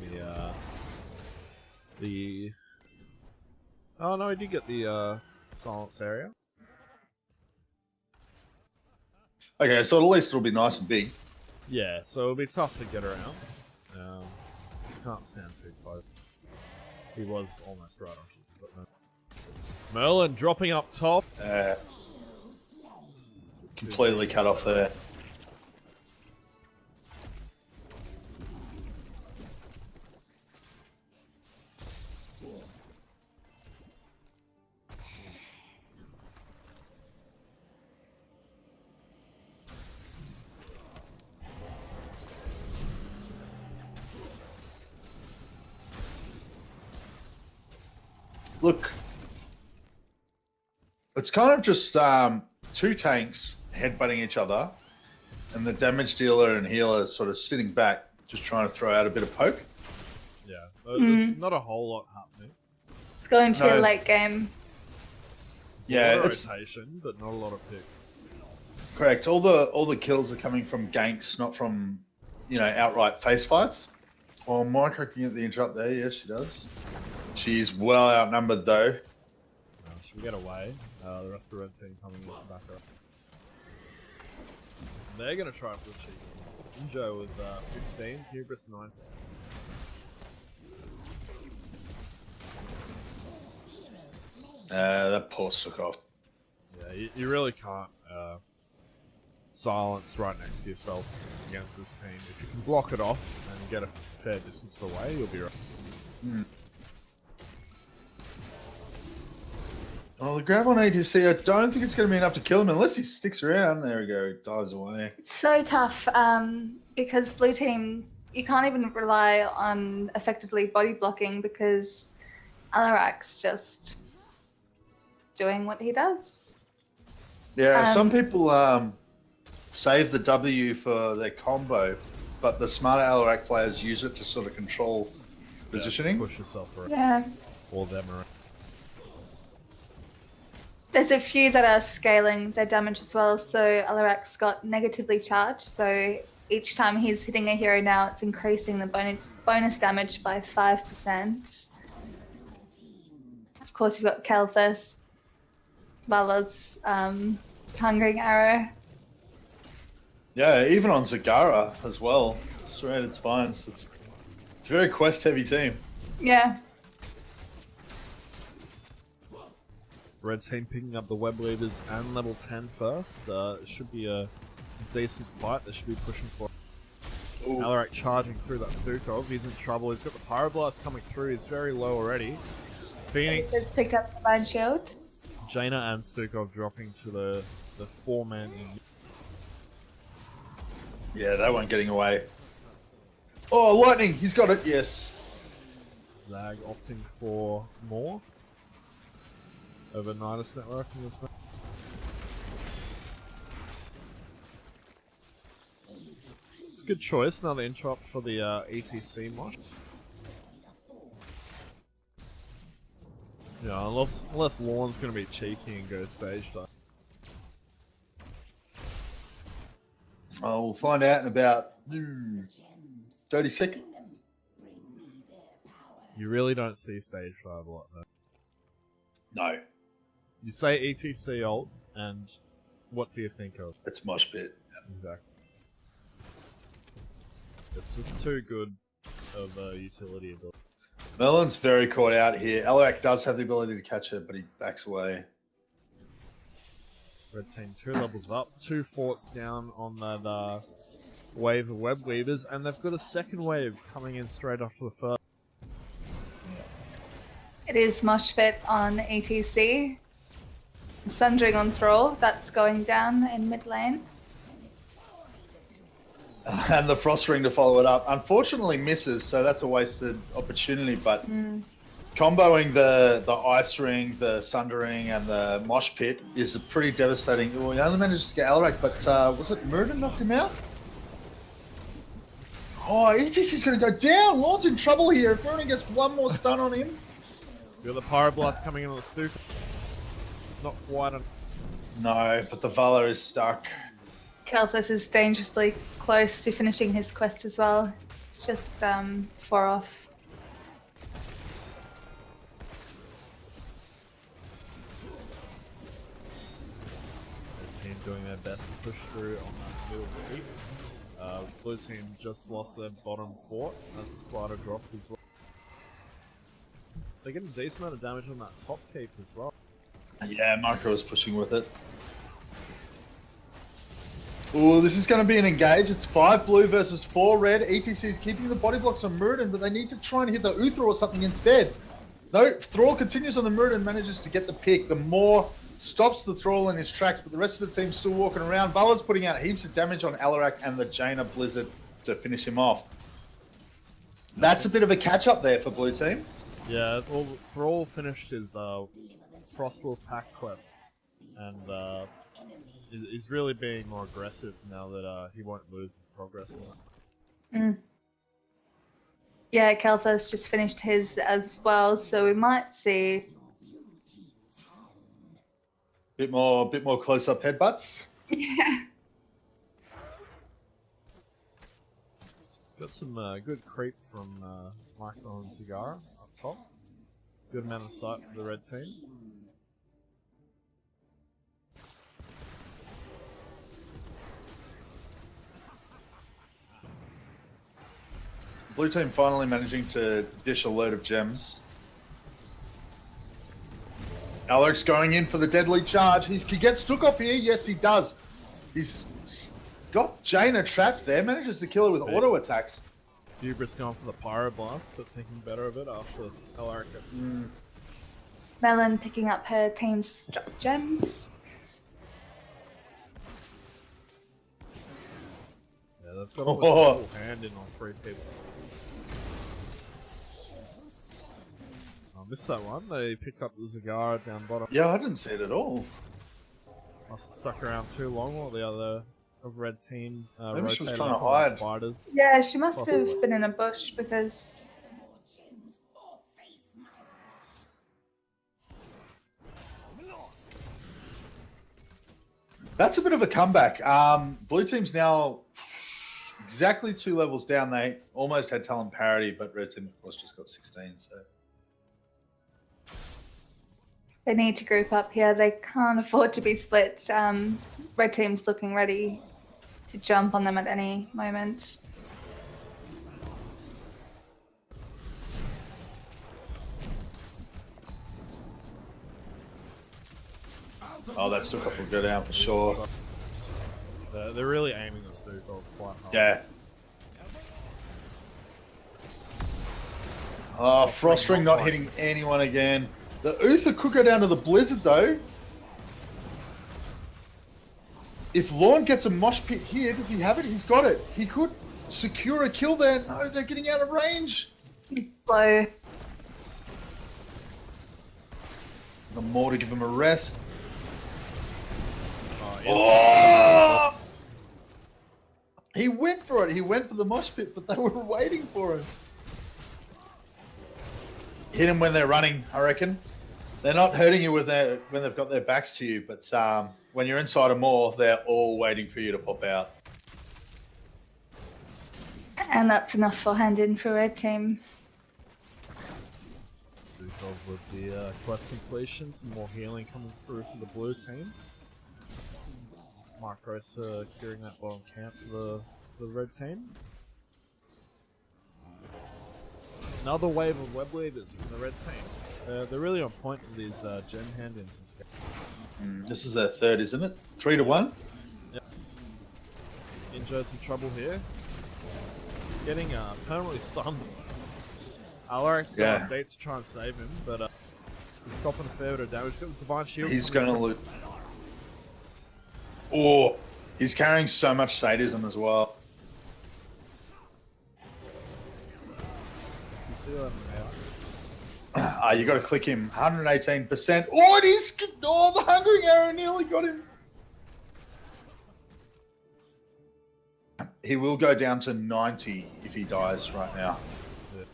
the... Oh no, he did get the silence area. Okay, so at least it'll be nice and big. Yeah, so it'll be tough to get around. Just can't stand too close. He was almost right on you, but no. Merlin dropping up top. Completely cut off there. Look, it's kind of just two tanks headbutting each other, and the damage dealer and healer sort of sitting back, just trying to throw out a bit of poke. Yeah, there's not a whole lot happening. It's going to be a late game. There's a lot of rotation, but not a lot of pick. Correct. All the kills are coming from ganks, not from, outright face fights. Well, Micro can get the interrupt there. Yes, she does. She's well outnumbered though. She'll get away. The rest of the red team coming in to back her up. They're going to try for the cheek. Injo with 15, Hubris 9. That poor Stukov. Yeah, you really can't silence right next to yourself against this team. If you can block it off and get a fair distance away, you'll be right. Well, the grab on ADC, I don't think it's going to be enough to kill him unless he sticks around. There we go, he dives away. So tough because blue team, you can't even rely on effectively body blocking because Alarak's just doing what he does. Yeah, some people save the W for their combo, but the smarter Alarak players use it to sort of control positioning. Push yourself around. Yeah. Or them around. There's a few that are scaling their damage as well. So Alarak's got negatively charged. So each time he's hitting a hero now, it's increasing the bonus damage by 5%. Of course, you've got Kelthus, as well as Hungering Arrow. Yeah, even on Zagara as well. Serrated Spines. It's a very quest-heavy team. Yeah. Red team picking up the web leaders and level 10 first. It should be a decent fight. They should be pushing for. Alarak charging through that Stukov. He's in trouble. He's got the Pyroblast coming through. He's very low already. Phoenix He's picked up the Divine Shield. Jaina and Stukov dropping to the 4-man in. Yeah, they weren't getting away. Oh, lightning! He's got it. Yes. Zag opting for more over Nidus Network in this match. It's a good choice. Another interrupt for the ETC mosh. Yeah, unless Lorne's going to be cheeky and go stage dive. We'll find out in about 30 seconds. You really don't see stage dive a lot though. No, You say ETC ult, and what do you think of? it's mosh pit. Exactly. It's just too good of a utility ability. Merlin's very caught out here. Alarak does have the ability to catch it, but he backs away. Red team 2 levels up, 2 forts down on that wave of web leaders, and they've got a second wave coming in straight after the first. It is Mosh Pit on ETC. Sundering on Thrall, that's going down in mid lane. And the Frost Ring to follow it up. Unfortunately misses, so that's a wasted opportunity, but comboing the Ice Ring, the Sundering, and the Mosh Pit is a pretty devastating. Well, he only managed to get Alarak, but was it Muradin knocked him out? Oh, ETC's going to go down! Lord's in trouble here. If Muradin gets one more stun on him. You've got the Pyroblast coming in on the Stuka. Not quite a... No, but the Valor is stuck. Kelthus is dangerously close to finishing his quest as well. It's just 4 off. The team doing their best to push through on that middle creep. Blue team just lost their bottom fort as the spider dropped as well. They get a decent amount of damage on that top keep as well. Yeah, Marco is pushing with it. Oh, this is going to be an engage. It's 5 blue versus 4 red. ETC is keeping the body blocks on Muradin, but they need to try and hit the Uthra or something instead. No, Thrall continues on the Muradin and manages to get the pick. The Moor stops the Thrall in his tracks, but the rest of the team's still walking around. Vala's putting out heaps of damage on Alarak and the Jaina Blizzard to finish him off. That's a bit of a catch-up there for blue team. Yeah, well, Thrall finished his Frostwolf pack quest, and is really being more aggressive now that he won't lose progress on that. Yeah, Kelthus just finished his as well, so we might see Bit more close-up headbutts. Yeah. Got some good creep from Michael and Zagara up top. Good amount of sight for the red team. Blue team finally managing to dish a load of gems. Alex going in for the deadly charge. He gets took off here. Yes, he does. He's got Jaina trapped there. Manages to kill her with auto attacks. Hubris going for the Pyroblast, but thinking better of it after Alaricus. Melon picking up her team's gems. Yeah, they've got a full hand in on 3 people. I missed that one. They picked up the Zagara down bottom. Yeah, I didn't see it at all. Must have stuck around too long while the other of red team Maybe she was rotated trying to up on the hide. spiders. Yeah, she must Possibly. have been in a bush because more gems or face my wrath. That's a bit of a comeback. Blue team's now exactly 2 levels down. They almost had talent parity, but red team, of course, just got 16. So they need to group up here. They can't afford to be split. Red team's looking ready to jump on them at any moment. oh, that still couple go down for sure. They're really aiming the Stu quite hard. Yeah. Oh, Frost Ring not hitting anyone again. The Uther could go down to the Blizzard though. If Lorne gets a mosh pit here, does he have it? He's got it. He could secure a kill there. No, they're getting out of range. Slow. The more to give him a rest. Oh! Oh! He went for it. He went for the mosh pit, but they were waiting for him. Hit him when they're running, I reckon. They're not hurting you with when they've got their backs to you, but when you're inside a maw, they're all waiting for you to pop out. And that's enough for hand in for red team. Stukov with the quest completion, some more healing coming through for the blue team. Mark Rosa curing that bottom camp for the red team. Another wave of web weavers from the red team. They're really on point with these gen hand-ins and stuff. This is their third, isn't it? 3-1? Yep. Injo's in trouble here. He's getting permanently stunned. Alaric's got a date to try and save him, but he's dropping a fair bit of damage. Got the Divine Shield. He's going to lose. Oh, he's carrying so much sadism as well. You see that? You got to click him. 118%. Oh, it is. Oh, the Hungering Arrow nearly got him. He will go down to 90 if he dies right now. Yeah.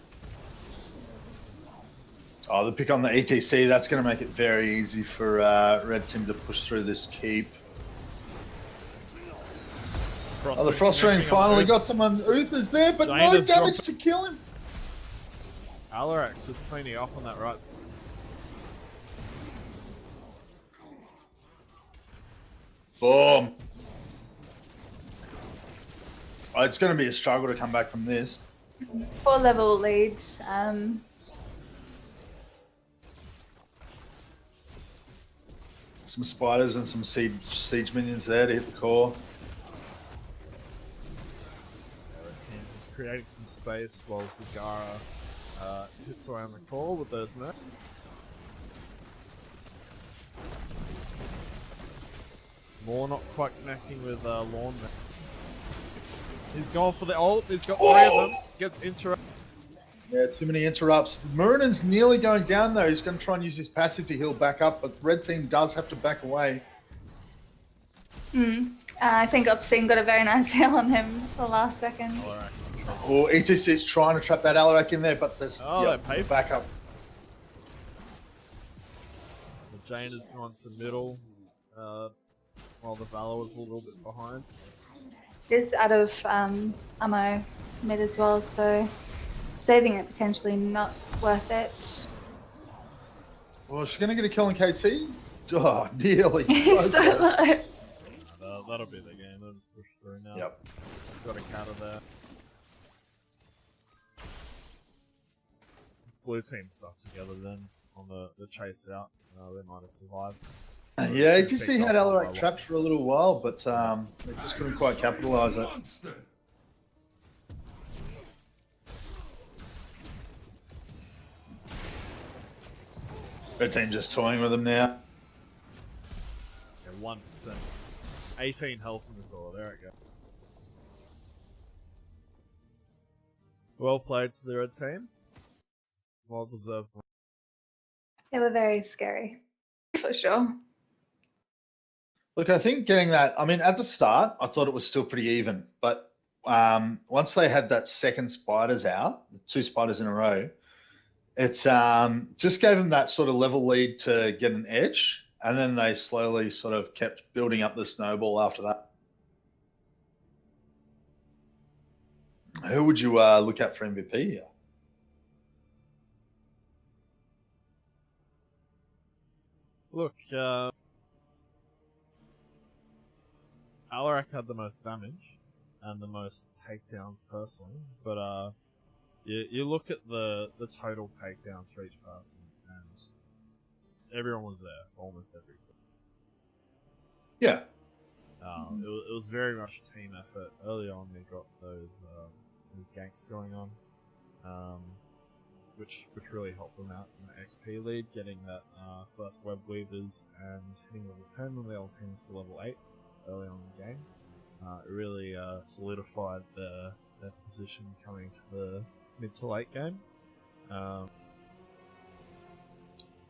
Oh, the pick on the ETC, that's going to make it very easy for red team to push through this keep. Oh, the Frost Ring finally got someone. Uther's there, but no damage to kill him. Alarax just cleaning up on that right. Boom. Oh, it's going to be a struggle to come back from this. 4-level lead. Some spiders and some siege minions there to hit the core. Red team is creating some space while Zagara hits around the core with those mercs. More not quite connecting with Lorne there. He's going for the ult, he's got 3 of them, gets interrupted. Yeah, too many interrupts. Murinen's nearly going down though. He's going to try and use his passive to heal back up, but red team does have to back away. I think Obscene got a very nice heal on him the last second. Oh, ETC is trying to trap that Alarak in there, but there's back up. The Jane has gone to middle, while the Valor was a little bit behind. Just out of ammo mid as well, so saving it potentially not worth it. Well, she's going to get a kill on KT? Oh, nearly. So low. That'll be the game, they'll just push through now. Yep. Got a counter there. If blue team stuck together then on the chase out, they might have survived. Yeah, ETC had Alarak trapped for a little while, but they just couldn't quite capitalise it. Red team just toying with them now. Yeah, 1%. 18 health in the core, there it goes. Well played to the red team. Well deserved. They were very scary, for sure. Look, I think getting that, I mean, at the start, I thought it was still pretty even, but once they had that second spiders out, the 2 spiders in a row, it's just gave them that sort of level lead to get an edge, and then they slowly sort of kept building up the snowball after that. Who would you look at for MVP here? Look, Alarak had the most damage and the most takedowns personally, but you look at the total takedowns for each person, and everyone was there for almost every. Yeah. It was very much a team effort. Early on, we got those ganks going on, which really helped them out in the XP lead, getting that first web weavers and hitting level 10 when they all teamed to level 8 early on in the game. It really solidified their position coming to the mid to late game.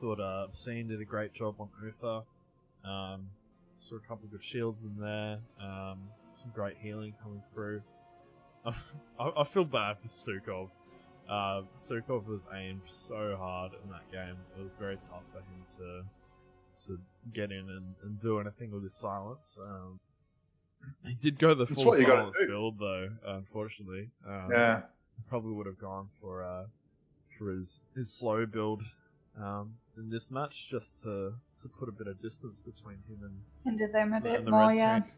Thought Obscene did a great job on Uther. Saw a couple of good shields in there. Some great healing coming through. I feel bad for Stukov. Stukov was aimed so hard in that game. It was very tough for him to get in and do anything with his silence. He did go the full silence build though, unfortunately. Yeah. Probably would have gone for his slow build in this match, just to put a bit of distance between him and Into them a bit the more, red yeah. team.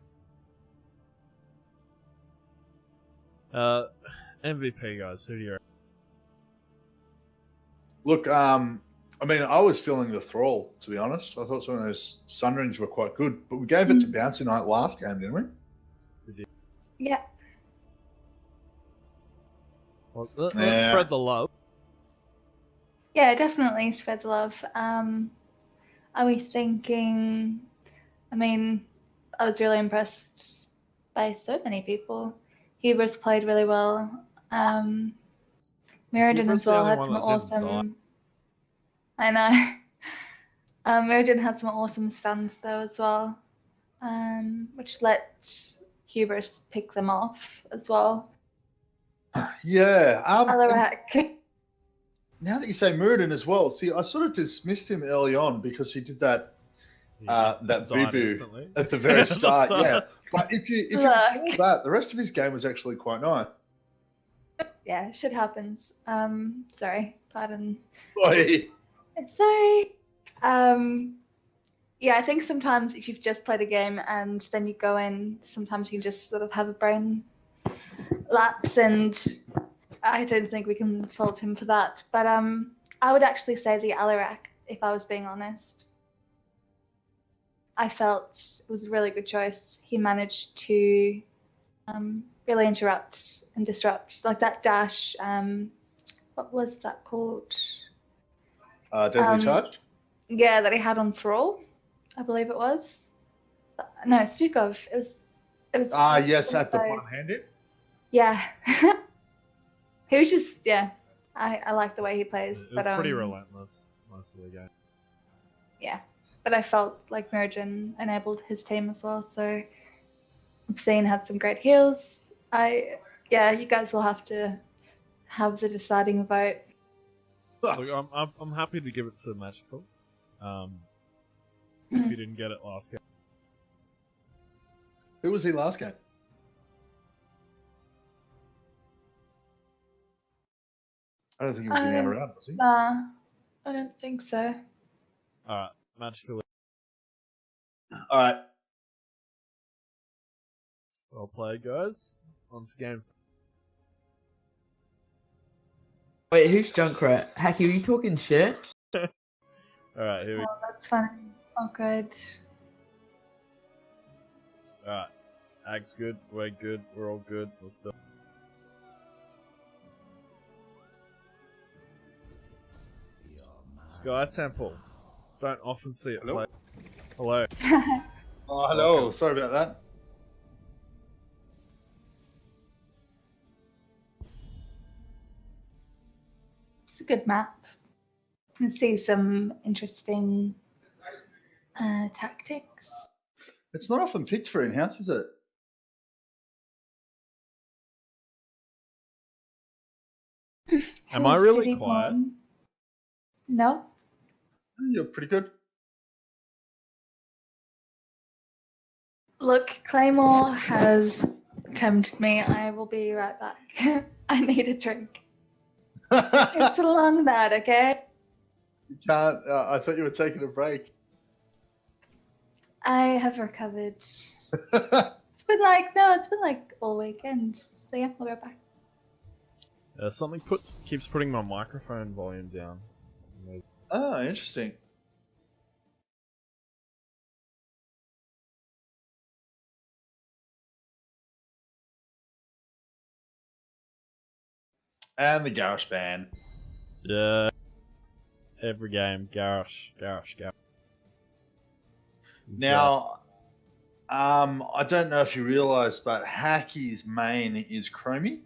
MVP guys, who do you reckon? Look, I mean, I was feeling the Thrall, to be honest. I thought some of those Sunrings were quite good, but we gave it to Bouncy Knight last game, didn't we? We did. Yeah. Well, let's spread the love. Yeah, definitely spread the love. Are we thinking? I mean, I was really impressed by so many people. Hubris played really well. Mirrodin as well had some awesome. I know. Mirrodin had some awesome stuns though as well, which let Hubris pick them off as well. Yeah. Alarak. Now that you say Mirrodin as well, see, I sort of dismissed him early on because he did that boo-boo at the very start. Yeah, but if you recall that, the rest of his game was actually quite nice. Yeah, shit happens. Sorry, pardon. Oi. Sorry. Yeah, I think sometimes if you've just played a game and then you go in, sometimes you just sort of have a brain lapse, and I don't think we can fault him for that. But I would actually say the Alarak, if I was being honest. I felt it was a really good choice. He managed to really interrupt and disrupt, like that dash. What was that called? Deadly Charge? Yeah, that he had on Thrall, I believe it was. No, Stukov. It was. Yes, at the one-handed. Yeah. He was just, yeah. I like the way he plays. It was pretty relentless most of the game. Yeah, but I felt like Mirrodin enabled his team as well. So Obscene had some great heals. Yeah, you guys will have to have the deciding vote. Look, I'm happy to give it to Magical. If you didn't get it last game. Who was he last game? I don't think he was in the round, was he? Nah, I don't think so. Alright, Magical. Alright. Well played, guys. On to game. Wait, who's Junkrat? Hacky, are you talking shit? Alright, here we go. Oh, that's funny. Oh, good. Alright. Ag's good, we're good, we're all good. Let's do it. Sky Temple. Don't often see it play. Hello. Oh, hello. Welcome. Sorry about that. It's a good map. You can see some interesting tactics. It's not often picked for in-house, is it? Am I really quiet? No. You're pretty good. Look, Claymore has tempted me. I will be right back. I need a drink. It's along that, okay? You can't. I thought you were taking a break. I have recovered. It's been like all weekend. So yeah, I'll be right back. Something keeps putting my microphone volume down. Oh, interesting. And the Garage ban. Yeah. Every game, Garage. Now, I don't know if you realise, but Hacky's main is Chromie.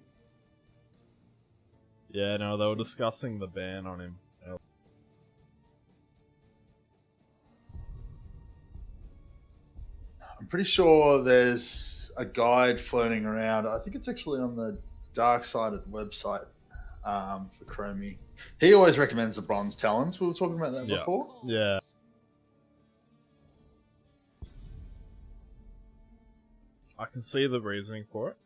Yeah, no, they were discussing the ban on him. I'm pretty sure there's a guide floating around. I think it's actually on the Dark-Sided website for Chromie. He always recommends the Bronze Talons. We were talking about that before. Yeah. I can see the reasoning for it,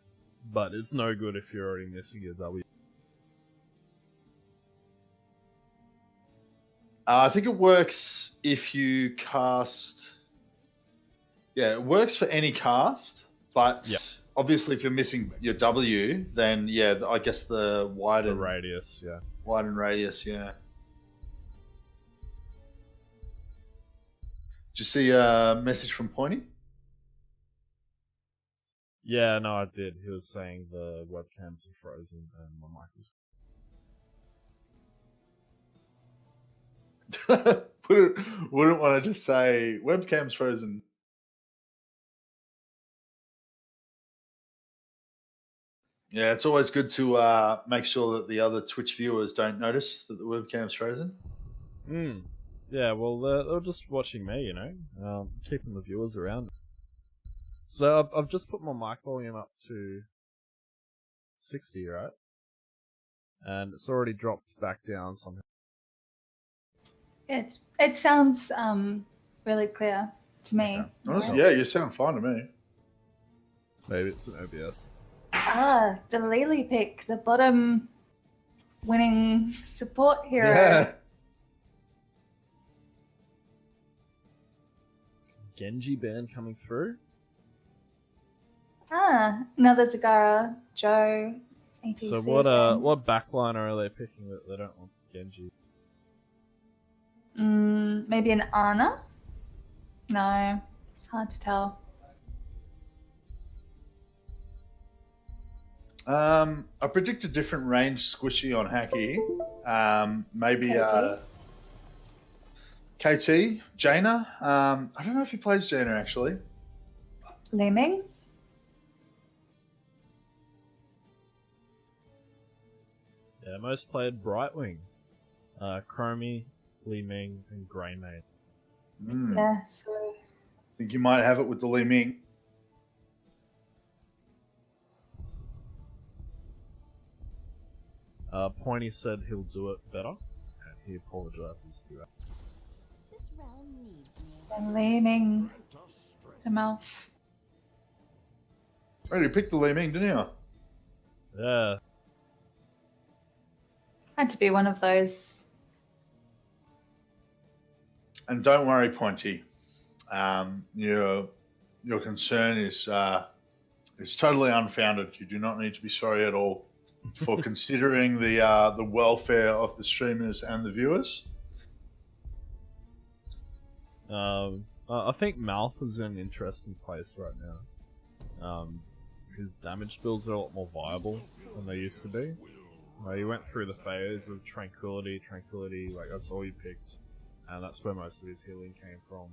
but it's no good if you're already missing your W. I think it works if you cast... Yeah, it works for any cast, but obviously if you're missing your W, then yeah, I guess the widen... The radius, yeah. Widen radius, yeah. Did you see a message from Pointy? Yeah, no, I did. He was saying the webcams are frozen and my mic is... wouldn't want to just say webcam's frozen. Yeah, it's always good to make sure that the other Twitch viewers don't notice that the webcam's frozen. Yeah, well, they're just watching me, you know, keeping the viewers around. So I've just put my mic volume up to 60, right? And it's already dropped back down somehow. It sounds really clear to me. Okay. Honestly, yeah, you sound fine to me. Maybe it's an OBS. Ah, the Lily pick, the bottom winning support hero. Yeah. Genji ban coming through. Ah, another Zagara, Joe, ATC. So what backliner are they picking that they don't want Genji? Maybe an Ana? No, it's hard to tell. I predict a different range squishy on Hacky. Maybe KT, Jaina. I don't know if he plays Jaina actually. Li Ming? Yeah, most played Brightwing. Chromie, Li Ming, and Greymane. Yeah, so... I think you might have it with the Li Ming. Pointy said he'll do it better, and he apologizes for that. This realm needs me. And Li Ming. The mouth. Oh, you picked the Li Ming, didn't you? Yeah. Had to be one of those. And don't worry, Pointy. Your concern is totally unfounded. You do not need to be sorry at all for considering the welfare of the streamers and the viewers. I think Mouth is in an interesting place right now. His damage builds are a lot more viable than they used to be. He went through the phase of Tranquility, like that's all he picked, and that's where most of his healing came from.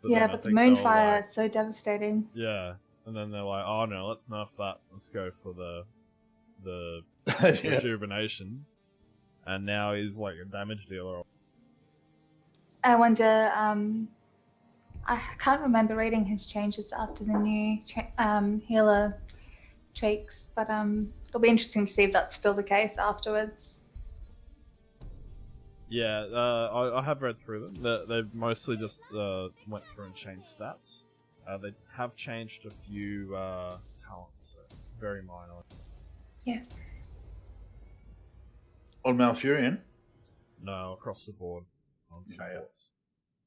But the Moonfire is so devastating. Yeah, and then they're like, oh no, let's nerf that, let's go for the rejuvenation, and now he's like a damage dealer. I wonder I can't remember reading his changes after the new healer tweaks, but it'll be interesting to see if that's still the case afterwards. Yeah, I have read through them. They've mostly just went through and changed stats. They have changed a few talents, so very minor. Yeah. On Malfurion? No, across the board on supports. Yeah.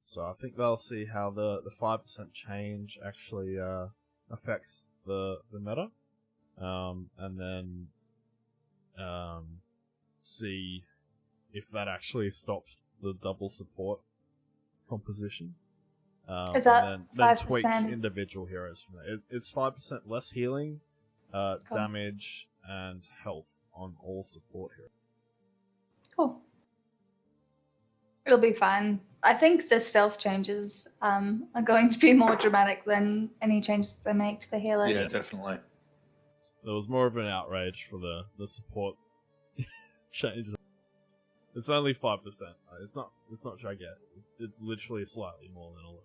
So I think they'll see how the 5% change actually affects the meta, and then see if that actually stops the double support composition. Is that and then 5%? tweak individual heroes from there. It's 5% less healing, damage, and health on all support heroes. Cool. It'll be fine. I think the stealth changes are going to be more dramatic than any changes they make to the healers. Yeah, definitely. There was more of an outrage for the support changes. It's only 5%. It's not gigantic. It's literally slightly more than a level.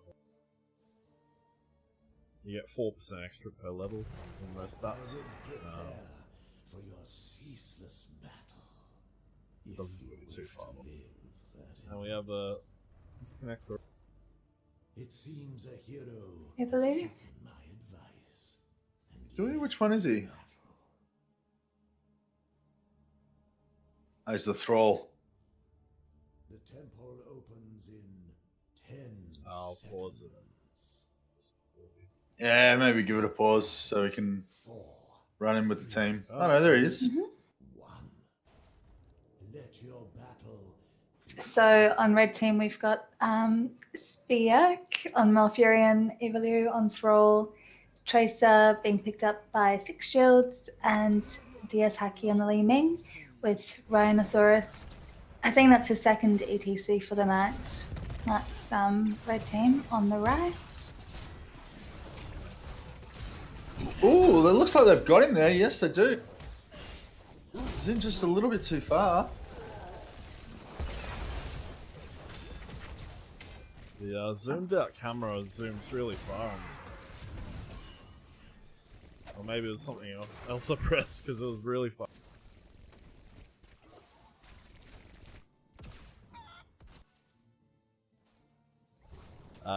You get 4% extra per level in those stats. For your ceaseless battle. Doesn't go too far. And we have a disconnector. It seems a hero. I believe. My advice. Do we? Which one is he? Oh, he's the thrall. The temple opens in 10 I'll pause it. Yeah, maybe give it a pause so we can run in with the team. Oh no, there he is. Mm-hmm. Let your battle. So on red team we've got Spiak on Malfurion, Evalu on Thrall, Tracer being picked up by 6 shields, and DS Haki on the Li Ming with Rhinosaurus. I think that's his second ETC for the night. That's red team on the right. Ooh, it looks like they've got him there. Yes, they do. Zoomed just a little bit too far. The zoomed out camera zooms really far on this. Or maybe it was something else I pressed because it was really far.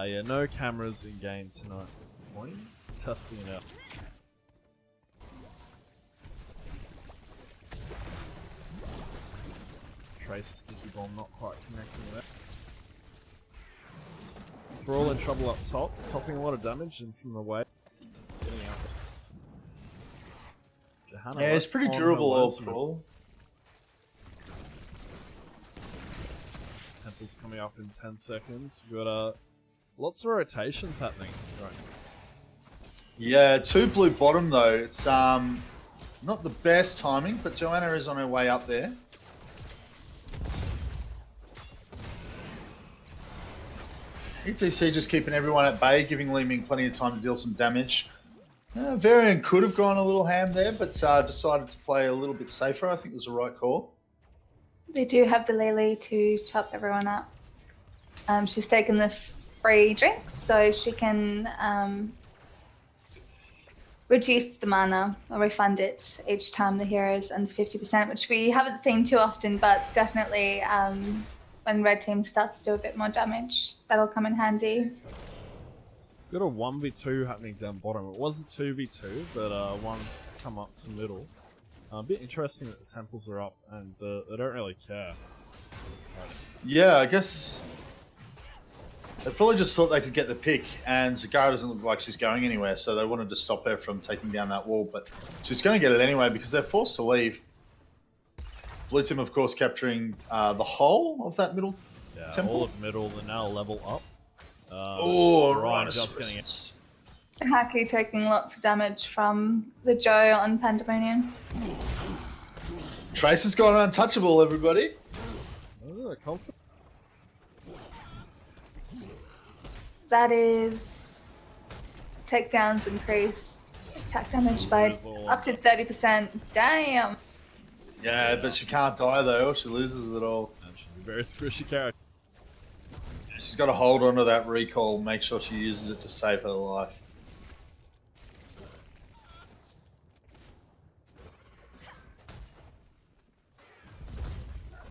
Yeah, no cameras in game tonight. Morning? Testing it out. Tracer sticky bomb not quite connecting there. Thrall in trouble up top, popping a lot of damage and from the way. Getting out. Johanna Yeah, it's pretty durable, old Thrall. Temple's coming up in 10 seconds. We've got lots of rotations happening right now. Yeah, 2 blue bottom though. It's not the best timing, but Joanna is on her way up there. ETC just keeping everyone at bay, giving Li Ming plenty of time to deal some damage. Varian could have gone a little ham there, but decided to play a little bit safer. I think it was the right call. They do have the Lily to chop everyone up. She's taken the free drinks, so she can reduce the mana or refund it each time the hero's under 50%, which we haven't seen too often, but definitely when red team starts to do a bit more damage, that'll come in handy. It's got a 1v2 happening down bottom. It was a 2v2, but one's come up to middle. A bit interesting that the temples are up and they don't really care. Yeah, I guess they probably just thought they could get the pick, and Zagara doesn't look like she's going anywhere, so they wanted to stop her from taking down that wall, but she's going to get it anyway because they're forced to leave. Blue team, of course, capturing the whole of that middle temple. All of middle, they're now level up. Right, just getting it. Haki taking lots of damage from the Joe on Pandemonium. Tracer's gone untouchable, everybody. Oh, confident. That is takedowns increase attack damage by up to 30%. Damn! Yeah, but she can't die though, or she loses it all. And she's a very squishy character. She's got to hold on to that recall, make sure she uses it to save her life.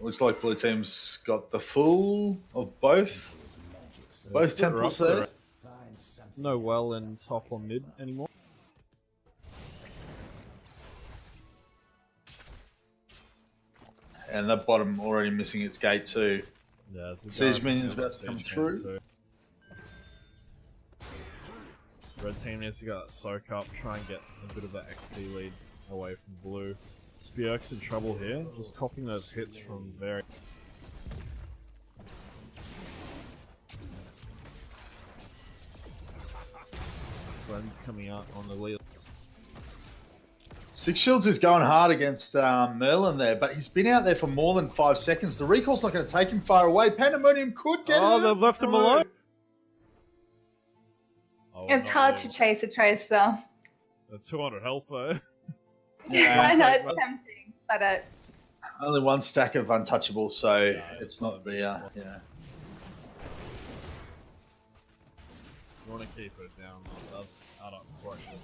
Looks like blue team's got the full of both temples there. No well in top or mid anymore. And that bottom already missing its gate too. Yeah, so Siege minions about to come through. Red team needs to get that soak up, try and get a bit of that XP lead away from blue. Speark's in trouble here, just copying those hits from very. Friends coming out on the lead. Six Shields is going hard against Merlin there, but he's been out there for more than 5 seconds. The recall's not going to take him far away. Pandemonium could get him. Oh, they've left him alone. Oh, It's hard to chase a trace though. 200 health though. Yeah, I know it's tempting, but it's only one stack of untouchables, so it's not the yeah. You want to keep it down. That's out of quite good.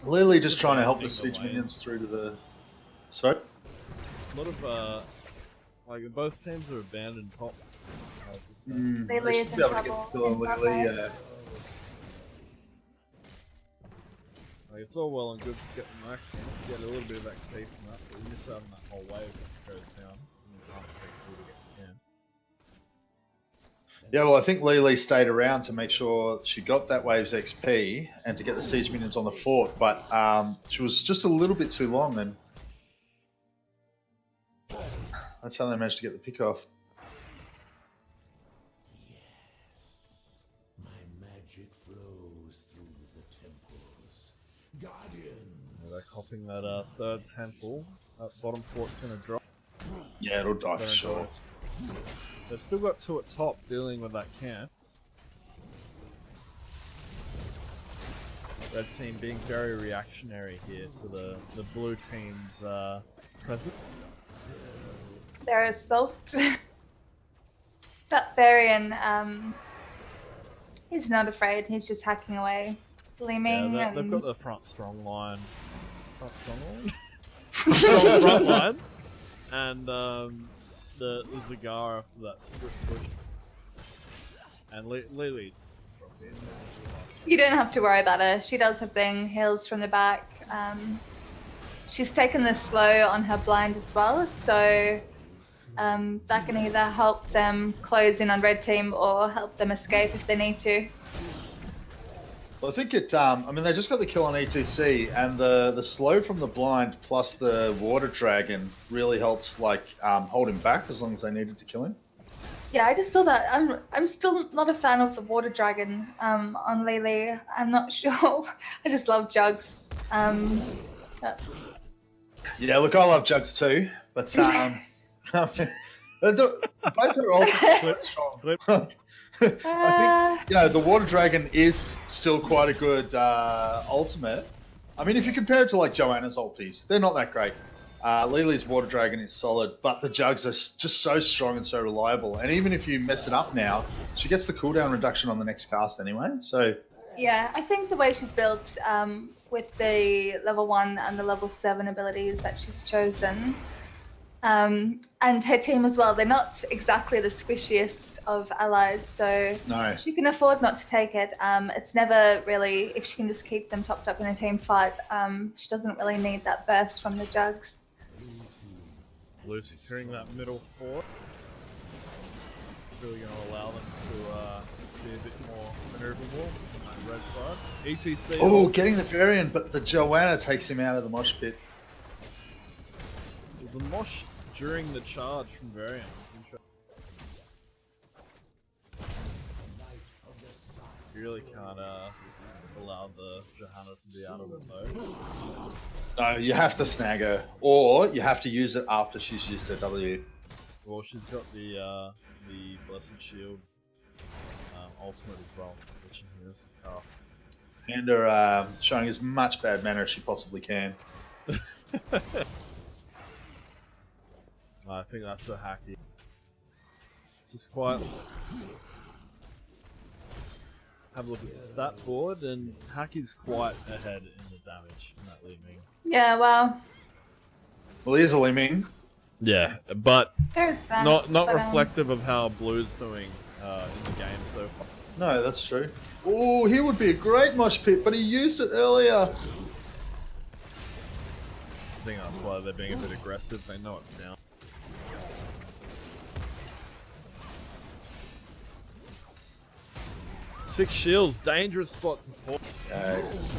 Lily just trying to help the siege minions through to the. Sorry? A lot of like both teams are abandoned top. Lily is in trouble. Lily, like it's all well and good to get the max, get a little bit of XP from that, but you miss out on that whole wave that goes down. And you can't take through to get the can. Yeah, well, I think Lily stayed around to make sure she got that wave's XP and to get the siege minions on the fort, but she was just a little bit too long, and that's how they managed to get the pick off. Yes, my magic flows through the temples. Guardian. Yeah, they're copying that third temple. That bottom fort's gonna drop. Yeah, it'll die for sure. They've still got two at top dealing with that camp. Red team being very reactionary here to the blue team's presence. their assault. That Varian, he's not afraid, he's just hacking away. Gleaming Yeah, and... they've got the front strong line. Front line? And the Zagara for that split push. And Lily's. You don't have to worry about her. She does her thing, heals from the back. She's taken the slow on her blind as well, so that can either help them close in on red team or help them escape if they need to. Well, I think it. I mean, they just got the kill on ETC, and the slow from the blind plus the water dragon really helped, like, hold him back as long as they needed to kill him. Yeah, I just saw that. I'm still not a fan of the water dragon on Lily. I'm not sure. I just love Jugs. Yeah, look, I love Jugs too, but both are also strong. I think, you know, the water dragon is still quite a good ultimate. I mean, if you compare it to like Joanna's ultis, they're not that great. Lily's water dragon is solid, but the Jugs are just so strong and so reliable. And even if you mess it up now, she gets the cooldown reduction on the next cast anyway. So yeah, I think the way she's built with the level 1 and the level 7 abilities that she's chosen, and her team as well, they're not exactly the squishiest of allies, so no. She can afford not to take it. It's never really, if she can just keep them topped up in a team fight, she doesn't really need that burst from the Jugs. Blue securing that middle fort. Really going to allow them to be a bit more maneuverable on that red side. ETC. Oh, getting the variant, but the Joanna takes him out of the mosh pit. The mosh during the charge from Varian was interesting. You really can't allow the Johanna to be out of it though. No, you have to snag her, or you have to use it after she's used her W. Well, she's got the Blessed Shield ultimate as well, which is an instant car. And showing as much bad manner as she possibly can. I think that's a hacky. Just quietly have a look at the stat board, and Hacky's quite ahead in the damage in that Li Ming. Yeah, well. Well, he is a Li Ming. Yeah, but There's that. not but, reflective of how Blue's doing in the game so far. No, that's true. Oh, he would be a great mosh pit, but he used it earlier. I think that's why they're being a bit aggressive. They know it's down. Six shields, dangerous spot to pull. Yes.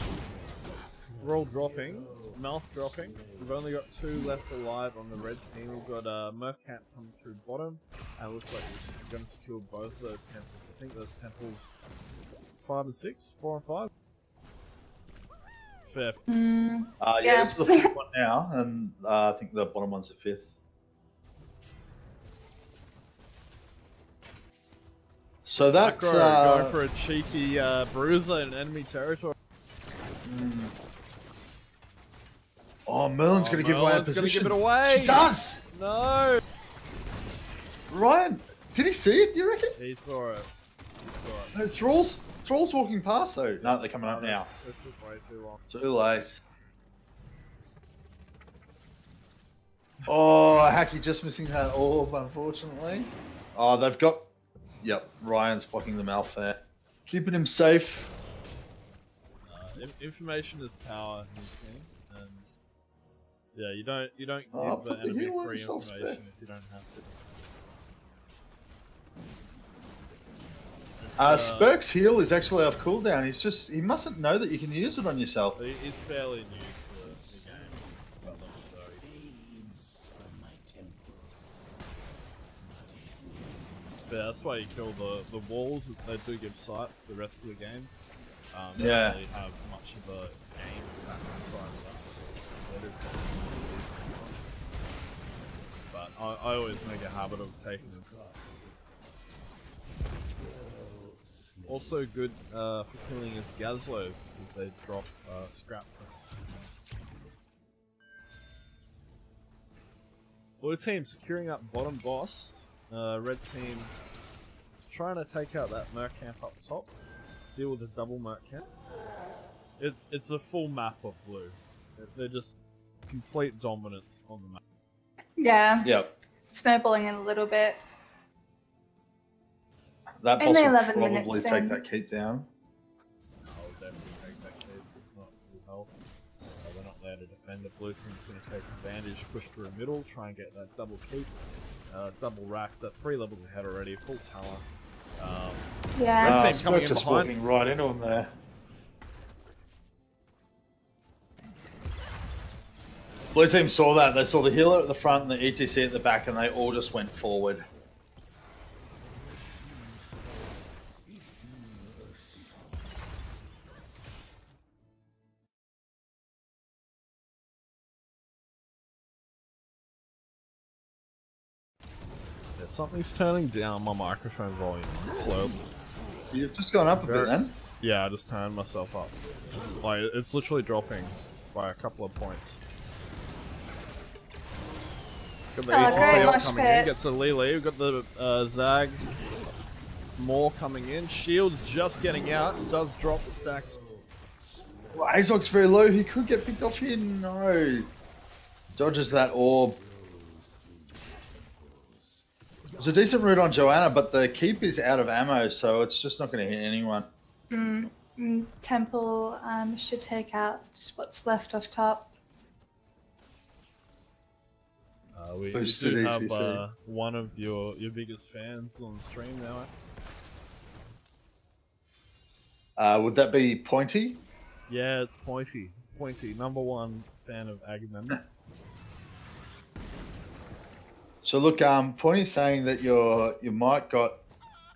We're all dropping, mouth dropping. We've only got 2 left alive on the red team. We've got Mercant coming through bottom. And it looks like we're going to secure both of those temples. I think those temples 5 and 6, 4 and 5. Fair. Yeah, this is the 5th one now, and I think the bottom one's the 5th. So that's going for a cheeky bruiser in enemy territory. Oh, Merlin's going to give away a position. Gonna give it away. She does. No. Ryan, did he see it? You reckon? He saw it. No, Thrall's walking past though. No, they're coming up now. It took way too long. Too late. Oh, Hacky just missing that orb, unfortunately. Oh, they've got. Yep, Ryan's blocking the mouth there, keeping him safe. Information is power in this game, and yeah, you don't give the put the enemy heal on free yourself, information if you don't have to. Spurk's heal is actually off cooldown. He mustn't know that you can use it on yourself. He's fairly new to the game. He's about level 30. Yeah, that's why you kill the walls. They do give sight for the rest of the game. They don't really have much of a game back besides that. But I always make a habit of taking them. Also good for killing is Gazlo, because they drop scrap from it. Blue team securing up bottom boss. Red team trying to take out that Mercamp up top. Deal with the double Mercamp. It's a full map of blue. They're just complete dominance on the map. Yeah. Yep. Snowballing in a little bit. That boss Only will 11 probably minutes take in. that keep down. I'll definitely take that keep. It's not full health. They're not there to defend. The blue team's going to take advantage, push through middle, try and get that double keep. Double racks at 3 levels ahead already, full tower. Yeah. Red team coming in just behind. walking right into him there. Blue team saw that. They saw the healer at the front and the ETC at the back, and they all just went forward. Yeah, something's turning down my microphone volume slowly. You've just gone up a bit then? Yeah, I just turned myself up. Like, it's literally dropping by a couple of points. Got the ETC coming in, gets the Lele, we've got the Zag. More coming in, Shield's just getting out, does drop the stacks. Well, Azog's very low, he could get picked off here. No. Dodges that orb. It's a decent route on Joanna, but the keep is out of ammo, so it's just not going to hit anyone. Temple should take out what's left off top. We do have one of your biggest fans on stream now. Would that be Pointy? Yeah, it's Pointy. Pointy, #1 fan of Agamemnon. So look, Pointy's saying that your mic got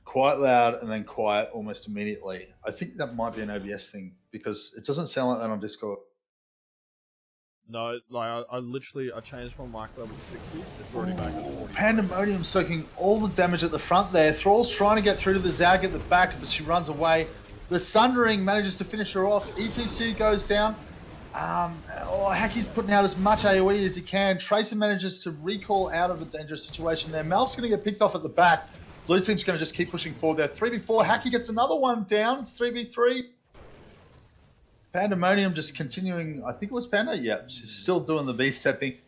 quite loud and then quiet almost immediately. I think that might be an OBS thing because it doesn't sound like that on Discord. No, like I literally changed my mic level to 60. It's already back at 40. Pandemonium soaking all the damage at the front there. Thrall's trying to get through to the Zaug at the back, but she runs away. The Sundering manages to finish her off. ETC goes down. Hacky's putting out as much AoE as he can. Tracer manages to recall out of a dangerous situation there. Malf's going to get picked off at the back. Blue team's going to just keep pushing forward there. 3v4. Hacky gets another one down. It's 3v3. Pandemonium just continuing. I think it was Panda. Yeah, she's still doing the B-stepping.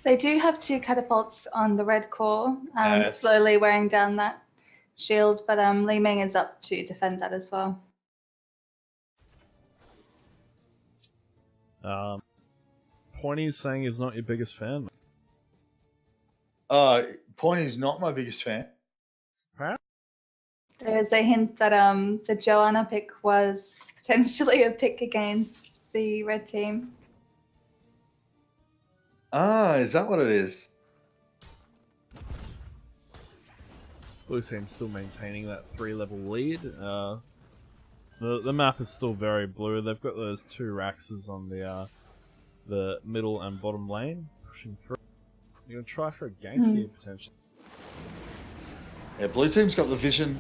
They do have 2 catapults on the red core, Yes. slowly wearing down that shield, but Li Ming is up to defend that as well. Pointy's saying he's not your biggest fan. Pointy's not my biggest fan. There's a hint that the Joanna pick was potentially a pick against the red team. Is that what it is? Blue team's still maintaining that 3-level lead. The map is still very blue. They've got those 2 Raxes on the middle and bottom lane pushing through. You're gonna try for a gank here potentially. Yeah, blue team's got the vision.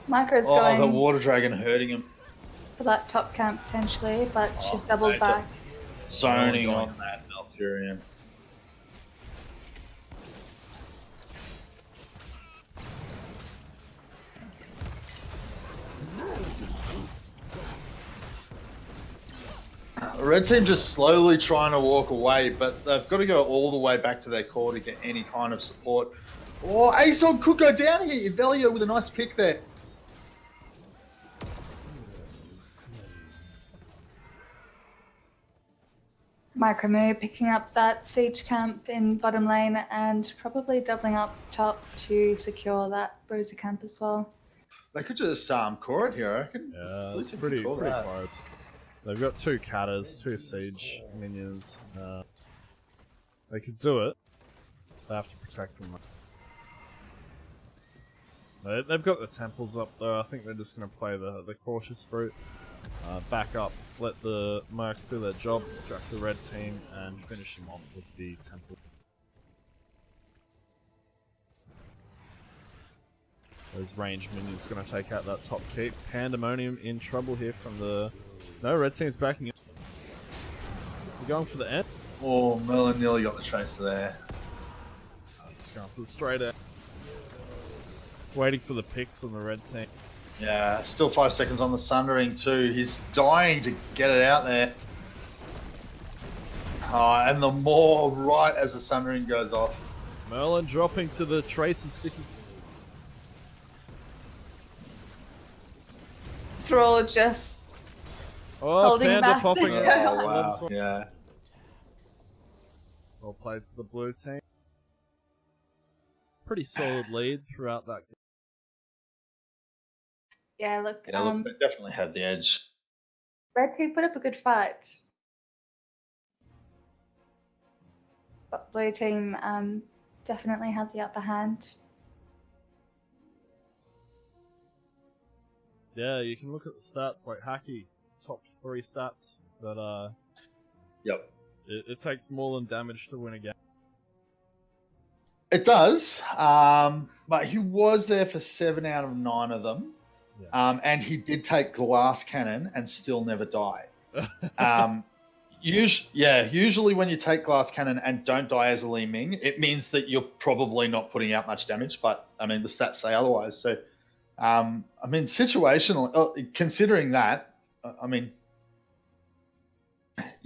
Micro's The going water dragon hurting him. for that top camp potentially, but she's doubled back. Zoning on that Valkyrian. Red team just slowly trying to walk away, but they've got to go all the way back to their core to get any kind of support. Oh, Azog could go down here. Ivelio with a nice pick there. Micromoo picking up that siege camp in bottom lane and probably doubling up top to secure that bruiser camp as well. They could just core it here, I reckon. Yeah, it's pretty close. They've got 2 Catters, 2 Siege minions. They could do it. They have to protect them. They've got the temples up though. I think they're just going to play the cautious route. Back up, let the mercs do their job, distract the red team, and finish them off with the temple. Those ranged minions going to take out that top keep. Pandemonium in trouble here from the... No, red team's backing up. They're going for the end. Oh, Merlin nearly got the tracer there. Just going for the straight out. Waiting for the picks on the red team. Yeah, still 5 seconds on the Sundering too. He's dying to get it out there. And the more right as the Sundering goes off. Merlin dropping to the tracer sticky. Thrall just holding Panda back. popping Oh, out. wow. Yeah. Well played to the blue team. Pretty solid lead throughout that game. Yeah, look, Yeah, look, they definitely had the edge. red team put up a good fight. But blue team definitely had the upper hand. Yeah, you can look at the stats like Hacky, top 3 stats, but Yep. it takes more than damage to win a game. It does, but he was there for 7 out of 9 of them. Yeah. And he did take glass cannon and still never die. Usually when you take glass cannon and don't die as a Li Ming, it means that you're probably not putting out much damage, but I mean the stats say otherwise. So I mean situational, considering that, I mean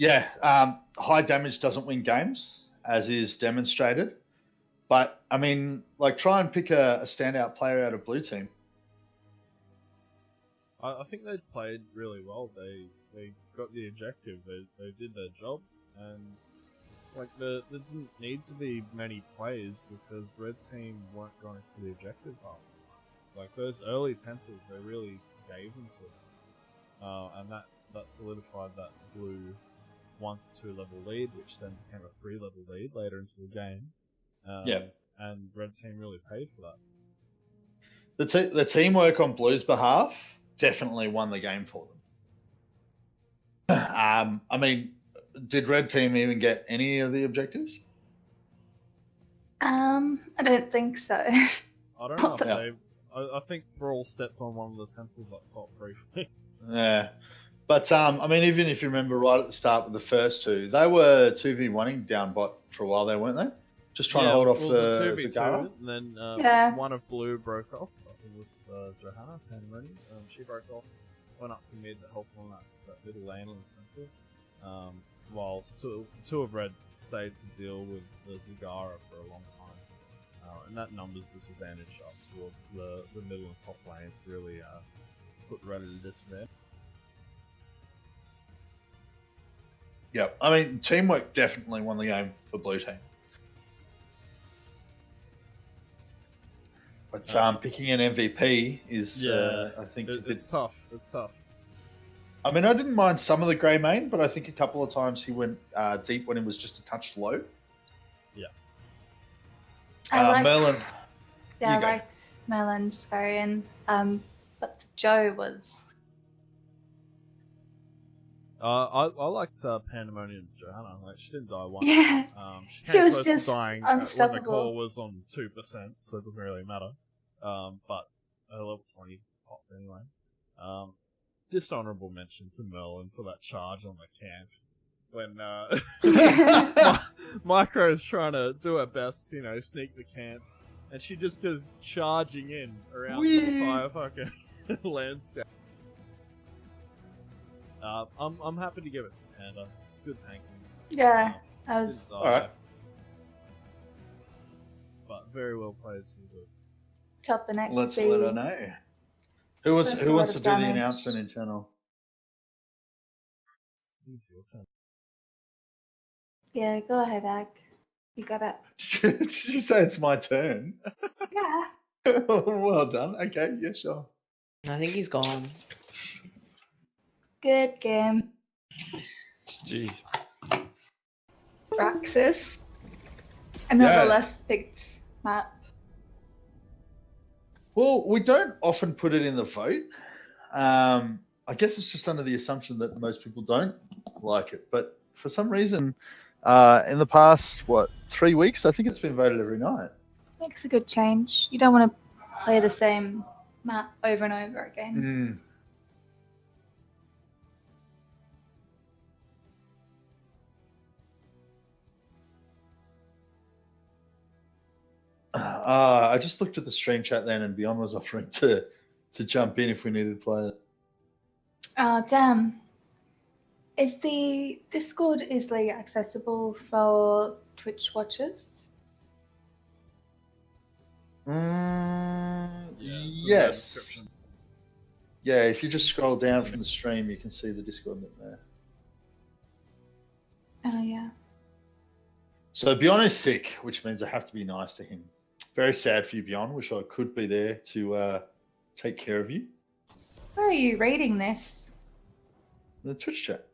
high damage doesn't win games, as is demonstrated. But I mean, like, try and pick a standout player out of blue team. I think they played really well. They got the objective. They did their job, and like there didn't need to be many plays because red team weren't going for the objective half. Like those early temples, they really gave them to them, and that solidified that blue 1 to 2 level lead, which then became a 3 level lead later into the game. And red team really paid for that. The teamwork on blue's behalf definitely won the game for them. I mean, did Red Team even get any of the objectives? I don't think so. I don't know if Yeah. they. I think Thrall stepped on one of the temples up top briefly. Yeah. But, I mean, even if you remember right at the start with the first two, they were 2v1ing down bot for a while there, weren't they? Just trying to hold off it was the a 2v2, Zagara. and then Yeah. one of blue broke off. I think it was Johanna Pandemonium. She broke off, went up to mid to help on that little lane on the temple. Whilst two of red stayed to deal with the Zagara for a long time. And that numbers disadvantage up towards the middle and top lanes really put red at a disadvantage. Yeah, I mean, teamwork definitely won the game for blue team. But picking an MVP is, I think, it's tough. It's tough. I mean, I didn't mind some of the grey main, but I think a couple of times he went deep when he was just a touch low. Yeah. Merlin. Yeah, I liked Merlin's variant, but Joe was. I liked Pandemonium's Johanna. Like, she didn't die once. Yeah. She came was close to just dying when the unstoppable. core was on 2%, so it doesn't really matter. But her level 20 popped anyway. Dishonorable mention to Merlin for that charge on the camp. When Micro's trying to do her best, sneak the camp, and she just goes charging in around the entire fucking landscape. I'm happy to give it to Panda. Good tanking. Yeah, I was. Didn't die, Alright. But very well played. Top and XP. Let's let her know. Who wants to do the announcement in channel? It's your turn. Yeah, go ahead, Ag. You got it. Did you say it's my turn? Yeah. Well done. Okay, yeah, sure. I think he's gone. Good game. Gee. Praxis. Another Yeah. less picked map. Well, we don't often put it in the vote. I guess it's just under the assumption that most people don't like it. But for some reason, in the past, 3 weeks, I think it's been voted every night. Makes a good change. You don't want to play the same map over and over again. I just looked at the stream chat then, and Beyond was offering to jump in if we needed players. Oh, damn. Is the Discord easily accessible for Twitch watchers? Yes. Yeah, if you just scroll down from the stream, you can see the Discord link there. Oh, yeah. So Beyond is sick, which means I have to be nice to him. Very sad for you, Beyond. Wish I could be there to take care of you. Where are you reading this? The Twitch chat.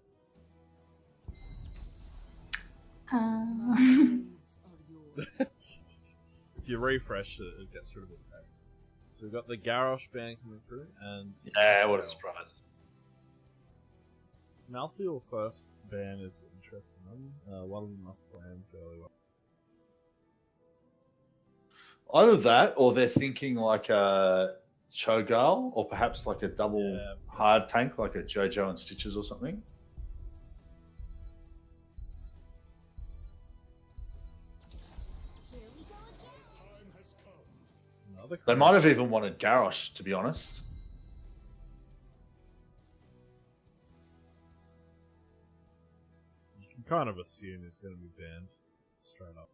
If you refresh it, it gets rid of the text. So we've got the Garrosh band coming through, and Yeah, what a surprise. Malthael first ban is an interesting one. One of them must plan fairly well. Either that, or they're thinking like a Cho'Gall, or perhaps like a double hard tank, like a JoJo and Stitches or something. They might have even wanted Garrosh, to be honest. You can kind of assume he's going to be banned straight up.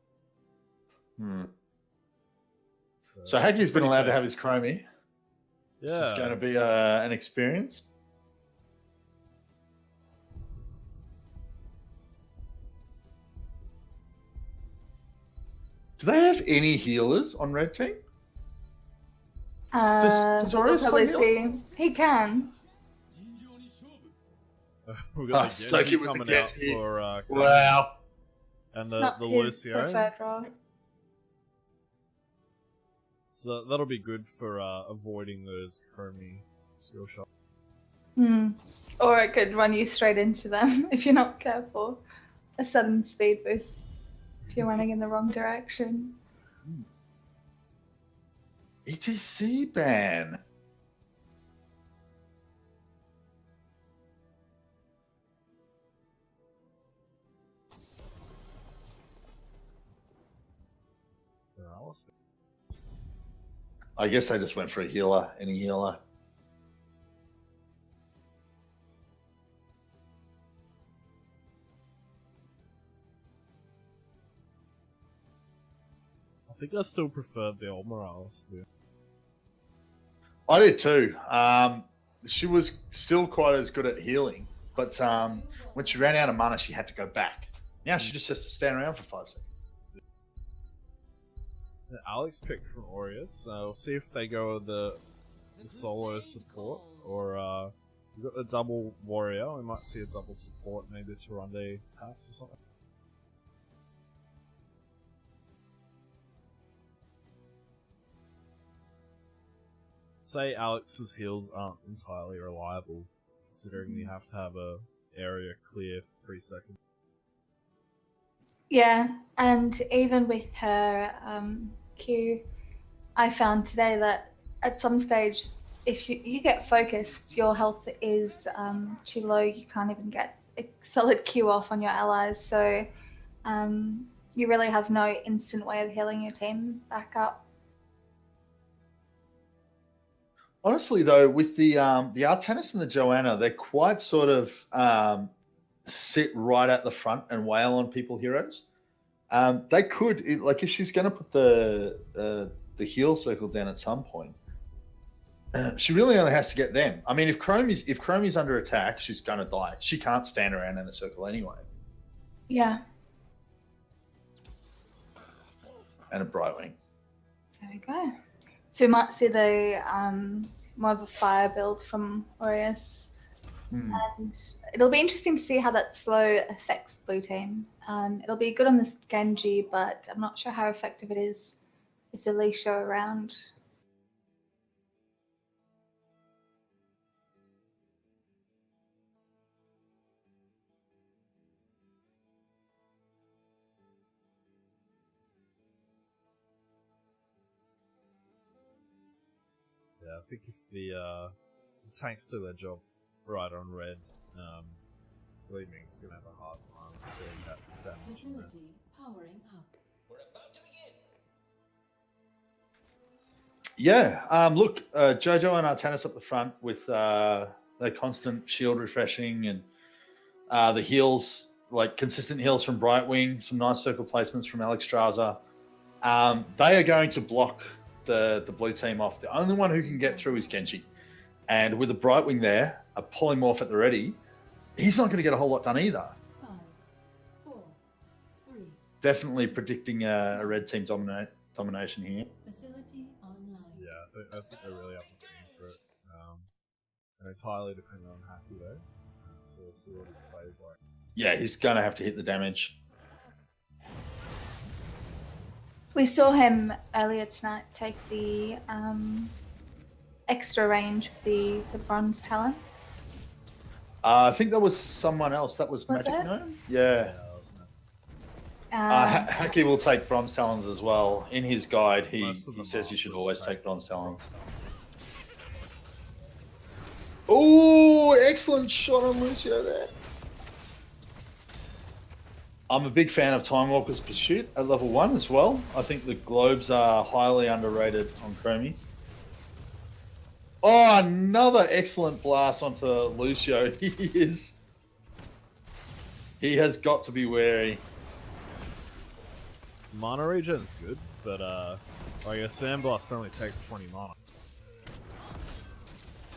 So Haggie's been allowed to have his chromie. Yeah. This is going to be an experience. Do they have any healers on Red Team? Does We'll Aussies probably play heal? see. He can. We've got the Stoke Genji it with the coming out Genji. for Wow. and Not the his Lucio. preferred role. So that'll be good for avoiding those chromie skill shots. Or it could run you straight into them if you're not careful. a sudden speed boost if you're running in the wrong direction. ETC ban. I guess they just went for a healer, any healer. I think I still prefer the old Morales. Yeah. I did too. She was still quite as good at healing, but when she ran out of mana, she had to go back. Now she just has to stand around for 5 seconds. Alex picked from Aureus, so we'll see if they go with the solo support, or we've got the double warrior. We might see a double support, maybe Tyrande Tass or something. Say Alex's heals aren't entirely reliable, considering you have to have a area clear for 3 seconds. Yeah, and even with her Q, I found today that at some stage, if you get focused, your health is too low, you can't even get a solid Q off on your allies, so you really have no instant way of healing your team back up. Honestly, though, with the Artanis and the Joanna, they're quite sort of sit right at the front and wail on people heroes. They could, like, if she's going to put the heal circle down at some point, she really only has to get them. I mean, if Chromie's under attack, she's going to die. She can't stand around in a circle anyway. Yeah. And a Brightwing. There we go. So we might see the more of a fire build from Aureus. And it'll be interesting to see how that slow affects blue team. It'll be good on this Genji, but I'm not sure how effective it is with Alicia around. Yeah, I think if the tanks do their job right on red, believe me, it's gonna have a hard time doing that damage. Facility powering up. Yeah, look, Jojo and Artanis up the front with the constant shield refreshing and the heals, like consistent heals from Brightwing, some nice circle placements from Alex Straza. They are going to block the blue team off. The only one who can get through is Genji. And with the Brightwing there, a polymorph at the ready, he's not going to get a whole lot done either. 5, 4, 3. Definitely predicting a red team domination here. Facility online. Yeah, I think they're really up to team for it. They're entirely dependent on Happy though, so we'll see what his plays like. Yeah, he's going to have to hit the damage. We saw him earlier tonight take the extra range with the bronze talent. I think that was someone else. That was Magic it? Gnome? Yeah. Haki will take bronze talons as well. In his guide, he says you should always take bronze talons. Oh, excellent shot on Lucio there. I'm a big fan of Time Walker's Pursuit at level 1 as well. I think the globes are highly underrated on Chromie. Oh, another excellent blast onto Lucio. He has got to be wary. Mana regen's good, but like a Sandblast only takes 20 mana.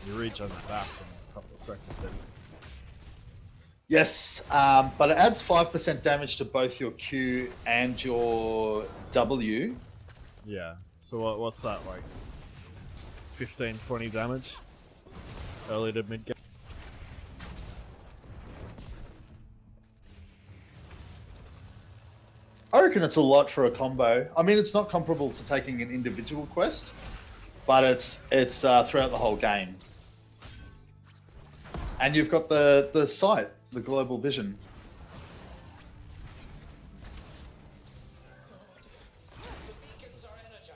You regen back in a couple of seconds anyway. Yes, but it adds 5% damage to both your Q and your W. Yeah, so what's that, like 15, 20 damage? Early to mid game? I reckon it's a lot for a combo. I mean, it's not comparable to taking an individual quest, but it's throughout the whole game. And you've got the sight, the global vision.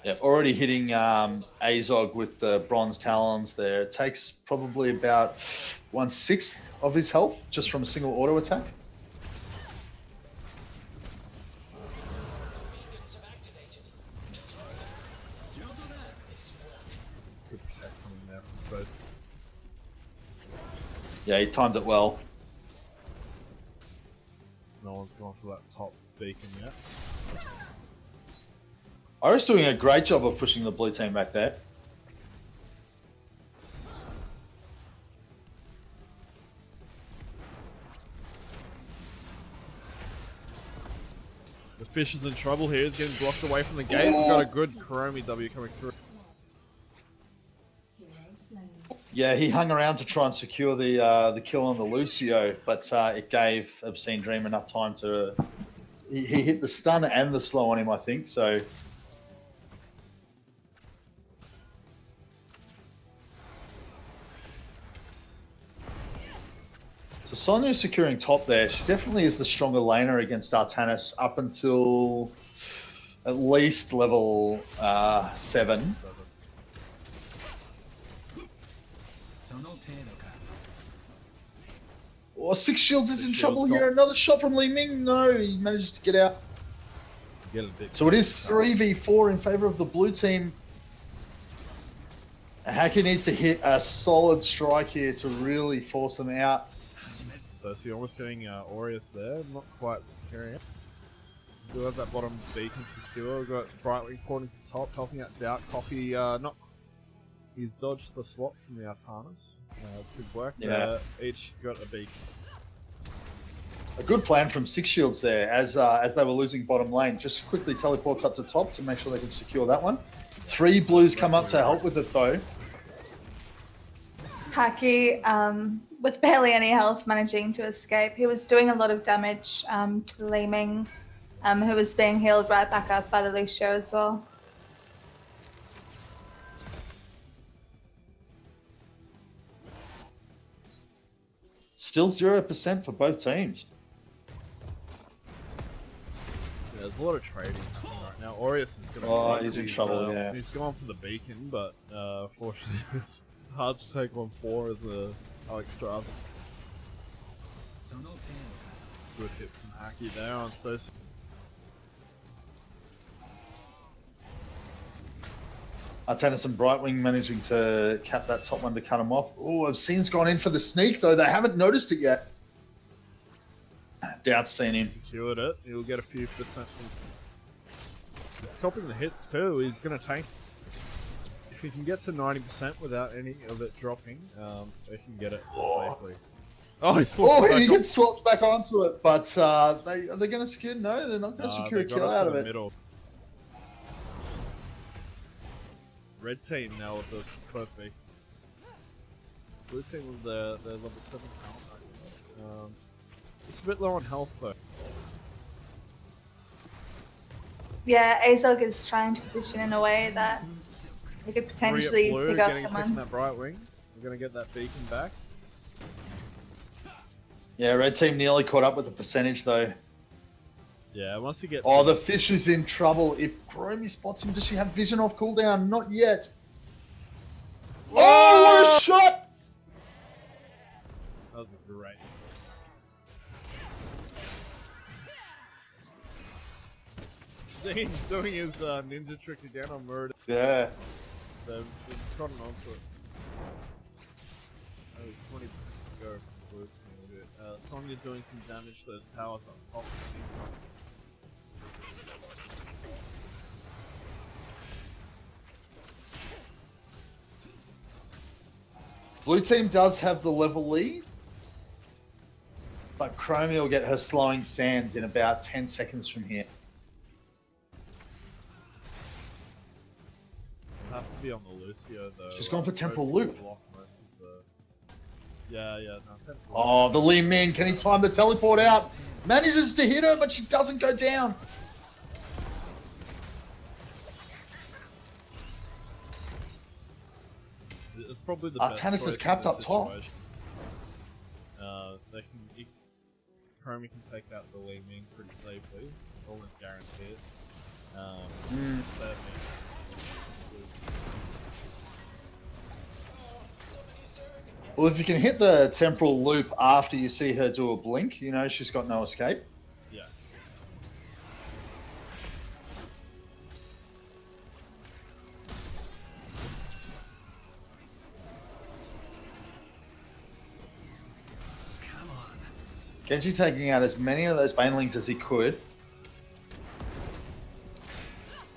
Yeah, already hitting Azog with the bronze talons there. It takes probably about 1/6 of his health just from a single auto attack. Good protect coming there from Smoke. Yeah, he timed it well. No one's gone for that top beacon yet. Iris doing a great job of pushing the blue team back there. The fish is in trouble here. He's getting blocked away from the gate. We've got a good Kuromi W coming through. Yeah, he hung around to try and secure the kill on the Lucio, but it gave Obscene Dream enough time to... He hit the stun and the slow on him, I think, so... So Sonya's securing top there. She definitely is the stronger laner against Artanis up until at least level 7. Oh, Six Shields is in trouble here. Another shot from Li Ming. No, he manages to get out. So it is 3v4 in favor of the blue team. Hacker needs to hit a solid strike here to really force them out. So almost getting Aureus there, not quite securing it. We do have that bottom beacon secure. We've got Brightwing porting to top, helping out Doubt. Coffee, he's dodged the swap from the Artanis. It's good work. Yeah. Each got a beacon. A good plan from Six Shields there as they were losing bottom lane. Just quickly teleports up to top to make sure they can secure that one. 3 blues come up to help with it though. Haki, with barely any health, managing to escape. He was doing a lot of damage to the Li Ming, who was being healed right back up by the Lucio as well. Still 0% for both teams. Yeah, there's a lot of trading happening right now. Aureus is going to... Oh, he's in trouble, yeah. He's gone for the beacon, but fortunately it's hard to take on 4 as a Alex Straza. Good hit from Haki there on Stoss. Artanis and Brightwing managing to cap that top one to cut him off. Oh, Obscene's gone in for the sneak though. They haven't noticed it yet. Doubt's seen him. Secured it. He'll get a few percent from... He's copying the hits too. He's going to tank. If he can get to 90% without any of it dropping, they can get it safely. Oh, he gets swapped back onto it, but are they going to secure? No, they're not going to secure a kill out of it. Middle. Red team now with the both beacon. Blue team with their level 7 talent. It's a bit low on health though. Yeah, Azog is trying to position in a way that he could potentially pick up someone. That Brightwing. We're going to get that beacon back. Yeah, red team nearly caught up with the percentage though. Yeah, once you get... Oh, the fish is in trouble. If Chromie spots him, does she have vision off cooldown? Not yet. Oh, what a shot! That was a great... Zane doing his ninja trick again on Murder. Yeah. They've gotten onto it. Oh, 20% to go from the blue team. Sonya doing some damage to those towers up top. Blue team does have the level lead, but Chromie will get her slowing sands in about 10 seconds from here. Have to be on the Lucio though. She's gone for Temporal Loop. Yeah, no, Temporal Oh, the Li Ming, can he time the teleport out? Manages to hit her, but she doesn't go down. It's probably the best Artanis is capped up top. They can... Chromie can take out the Li Ming pretty safely. Almost guaranteed. Well, if you can hit the temporal loop after you see her do a blink, you know she's got no escape. Yeah. Genji taking out as many of those banelings as he could.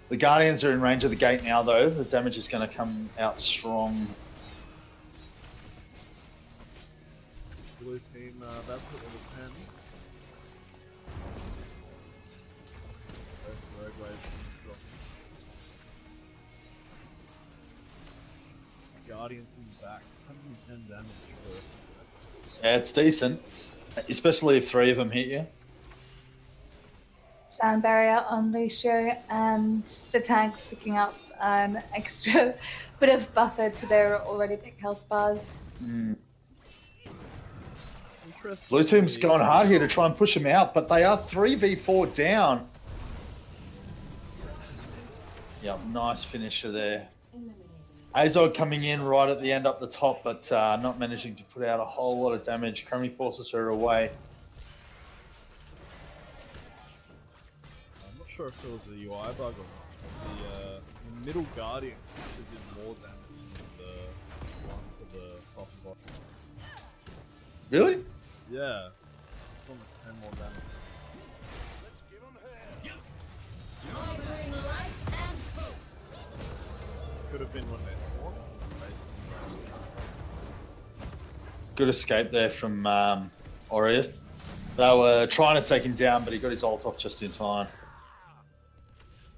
The Guardians are in range of the gate now, though. The damage is going to come out strong. Blue team, that's at level 10. Both road waves dropping. Guardians in the back, 110 damage for Yeah, it's decent. Especially if 3 of them hit you. Sound barrier on Lucio, and the tanks picking up an extra bit of buffer to their already big health bars. Blue team's going hard here to try and push them out, but they are 3v4 down. Yep, nice finisher there. Azog coming in right at the end up the top, but not managing to put out a whole lot of damage. Crummy forces her away. I'm not sure if it was a UI bug or not. The middle Guardian actually did more damage than the ones at the top and bottom. Really? Yeah. It's almost 10 more damage. Could have been when they spawned. Good escape there from Aureus. They were trying to take him down, but he got his ult off just in time.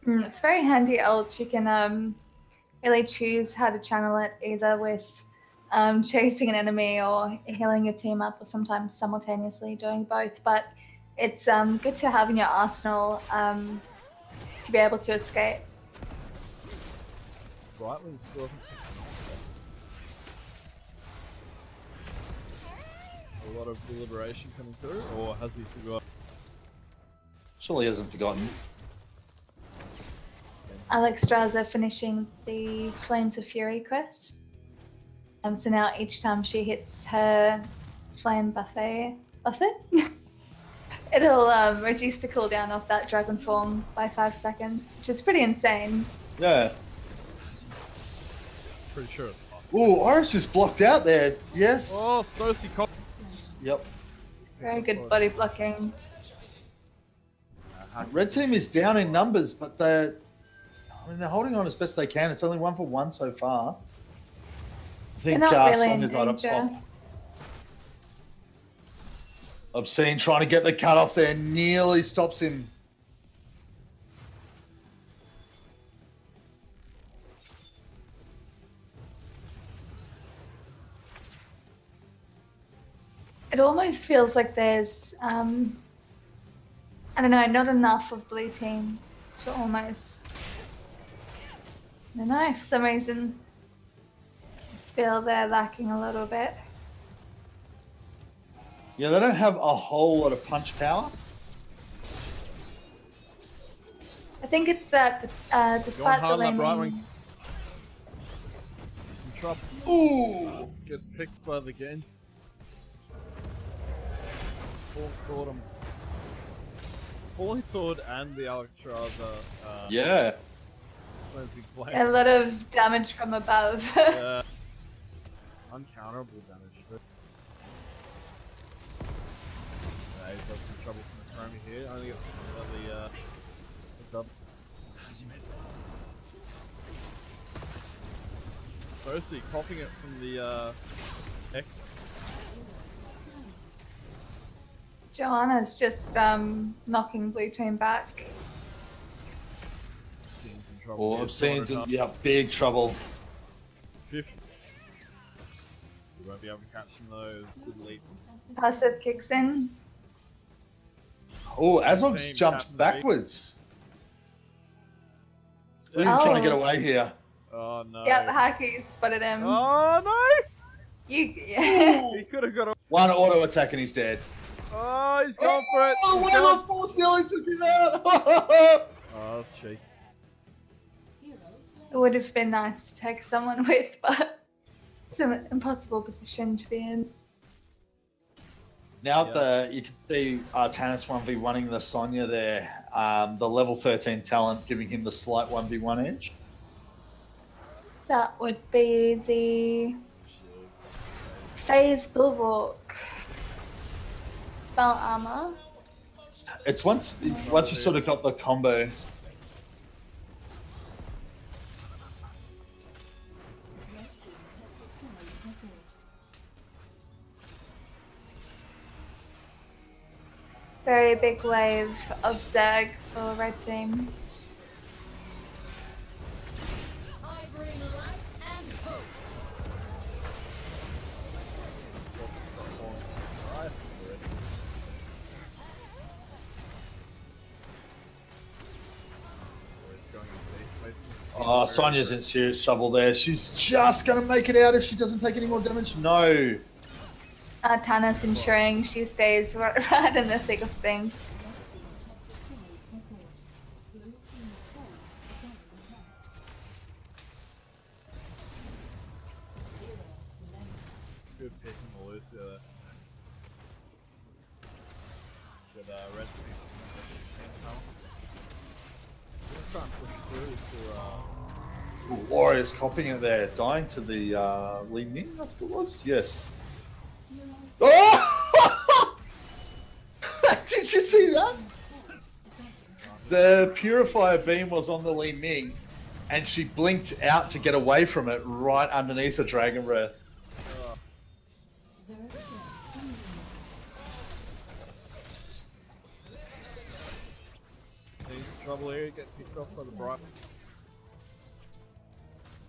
It's very handy ult. You can really choose how to channel it, either with chasing an enemy or healing your team up, or sometimes simultaneously doing both. But it's good to have in your arsenal to be able to escape. Brightwing's still a lot of deliberation coming through, or has he forgot? Surely he hasn't forgotten. Alexstrasza finishing the Flames of Fury quest. So now each time she hits her flame buffet, it'll reduce the cooldown of that dragon form by 5 seconds, which is pretty insane. Yeah. Pretty sure. Ooh, Oris is blocked out there. Yes. Oh, Stocy cop. Yep. Very good body blocking. Red team is down in numbers, but they're holding on as best they can. It's only 1 for 1 so far. I think They're not really in Sonya got up danger. top. Obscene trying to get the cut off there, nearly stops him. It almost feels like there's, I don't know, not enough of blue team to almost, I don't know, for some reason, I just feel they're lacking a little bit. Yeah, they don't have a whole lot of punch power. I think it's that despite the hard left, right laning, wing. In trouble. Ooh! Gets picked by the game. Falling Sword and the Alexstrasza. Yeah. Cleansing Flame. a lot of damage from above. Yeah. Uncounterable damage. But... he's got some trouble from the Chromie here. Only gets the double. Stocy coughing it from the heck. Joanna's just knocking blue team back. Obscene's in trouble. Oh, Obscene's in big trouble. 50. We won't be able to catch him though. Good lead. Passive kicks in. Oh, Azog's Team jumped Captain backwards. We're Oh. trying to get away here. Oh no. Yep, Haki spotted him. Oh no! He could have got a. One auto attack and he's dead. Oh, he's going for it. Oh, He's Whale going- of Force nearly took him out. Oh, cheek. Hero slain. It would have been nice to take someone with, but it's an impossible position to be in. Now you can see Artanis 1v1ing the Sonya there. The level 13 talent giving him the slight 1v1 edge. That would be the Phase Bulwark. Spell armor. It's once you sort of got the combo. Very big wave of Zerg for red team. I bring light and hope. Oh, Sonya's in serious trouble there. She's just going to make it out if she doesn't take any more damage. No. Tana's ensuring she stays right in the thick of things. Good pick from Lucia there. Good red team. Gonna try and push through to Warriors copying it there. Dying to the Li Ming, I think it was. Yes. Oh! Did you see that? The Purifier beam was on the Li Ming, and she blinked out to get away from it right underneath the Dragon Breath. trouble here, get picked off by the Bright.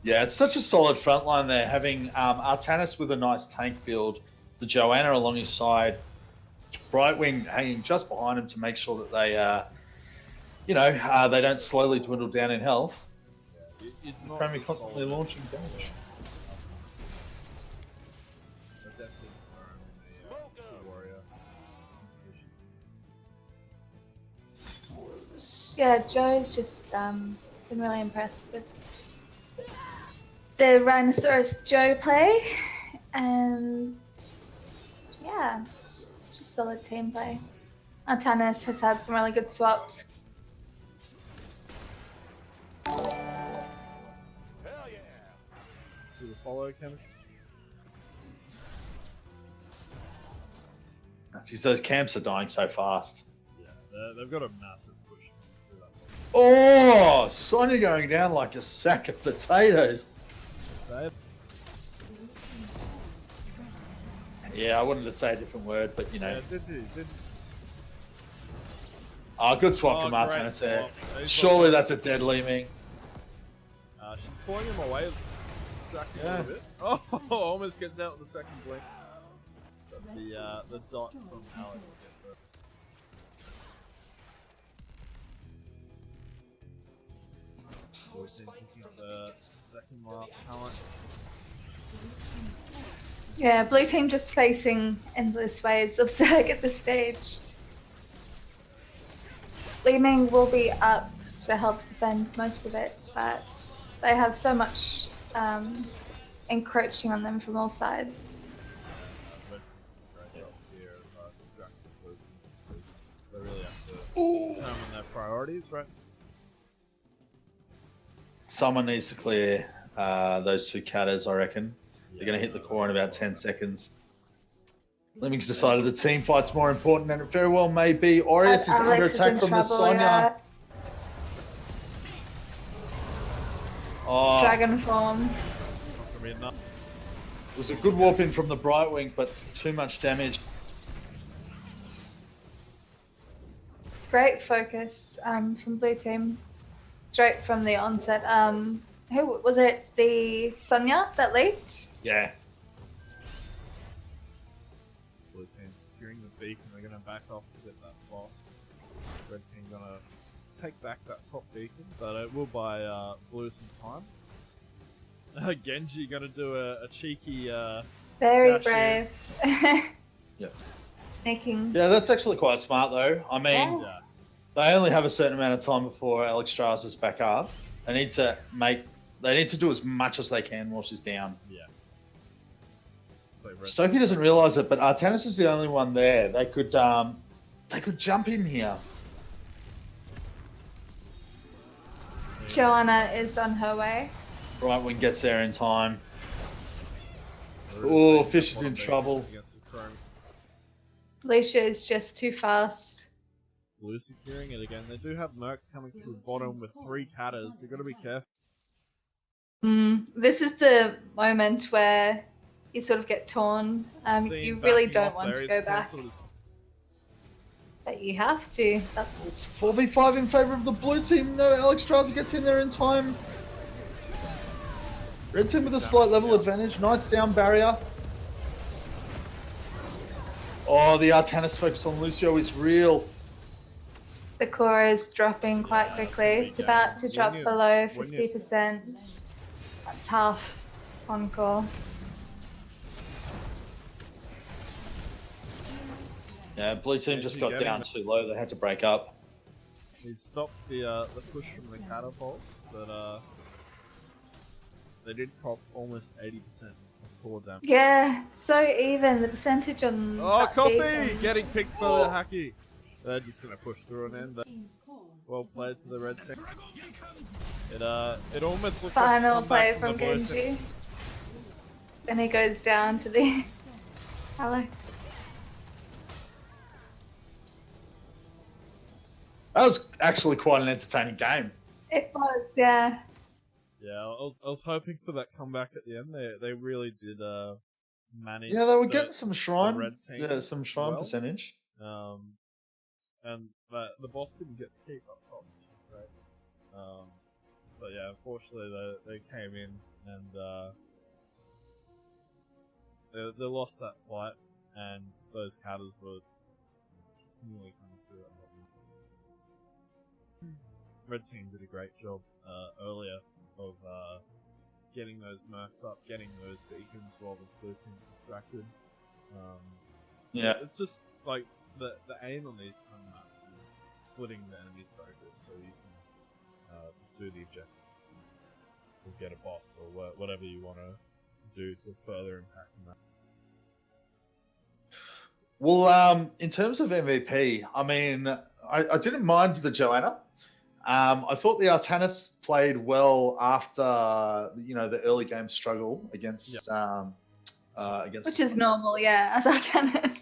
Yeah, it's such a solid front line there, having Artanis with a nice tank build, the Joanna along his side, Brightwing hanging just behind him to make sure that they, they don't slowly dwindle down in health. It's not Premi constantly launching damage. Yeah, Joe's just been really impressed with the Rhinoceros Joe play, and yeah, just solid team play. Artanis has had some really good swaps. See the follow, Cam? Jeez, those camps are dying so fast. Yeah, they've got a massive push through that one. Oh, Sonya going down like a sack of potatoes. Save. Yeah, I wanted to say a different word, but you know. Yeah, did. Oh, good swap from Artanis there. Swap. Surely that's a dead Leeming. She's pulling him away, distracting a little bit. Oh, almost gets out with the second blink. But the dot from Alex gets it. Always picking up the second last pallet. Yeah, blue team just facing endless waves of Zerg at this stage. Leeming will be up to help defend most of it, but they have so much encroaching on them from all sides. They really have to determine their priorities, right? Someone needs to clear those two catters, I reckon. They're going to hit the core in about 10 seconds. Lemmings decided the team fight's more important, and it very well may be. Aureus is under attack from the Sonya. Yeah. Oh, Dragon form. it was a good warp in from the Brightwing, but too much damage. Great focus from blue team. Straight from the onset. Who was it? The Sonya that leaked? Yeah. Blue team securing the beacon, they're going to back off to get that boss. Red team going to take back that top beacon, but it will buy blue some time. Genji going to do a cheeky very dash brave. Yeah. Sneaking. Yeah, that's actually quite smart though. I mean, Yeah. they only have a certain amount of time before Alex Strauss is back up. They need to make They need to do as much as they can while she's down. Yeah. So Stokey doesn't realise it, but Artanis is the only one there. They could jump in here. Joanna is on her way. Right when gets there in time. Oh, Fish is in trouble. Alicia is just too fast. Blue securing it again. They do have Mercs coming through bottom with 3 Catters. You've got to be careful. This is the moment where you sort of get torn. You really don't want to go back. But you have to. It's 4v5 in favour of the blue team. No, Alex Straza gets in there in time. Red team with a slight level advantage. Nice sound barrier. Oh, the Artanis focus on Lucio is real. The core is dropping quite quickly. It's about to drop below 50%. That's half on core. Yeah, blue team just got down too low. They had to break up. He stopped the push from the catapults, but they did cop almost 80% of core damage. Yeah, so even the percentage on. Oh, Coffee getting picked by the Hacky. They're just gonna push through an end. Well played to the red team. It almost looks Final like play from Genji. Then he goes down to the Alex. That was actually quite an entertaining game. It was, yeah. Yeah, I was hoping for that comeback at the end. They really did manage. Yeah, they were getting some shrine. Red team some shrine percentage. And the boss didn't get the keep up top, right? But yeah, unfortunately they came in and they lost that fight, and those counters were continually coming through. Red team did a great job earlier of getting those mercs up, getting those beacons while the blue team's distracted. Yeah, it's just like the aim on these kind of maps is splitting the enemy's focus so you can do the objective or get a boss or whatever you want to do to further impact the map. Well, in terms of MVP, I mean, I didn't mind the Joanna. I thought the Artanis played well after the early game struggle against against. Which is normal, yeah, as Artanis.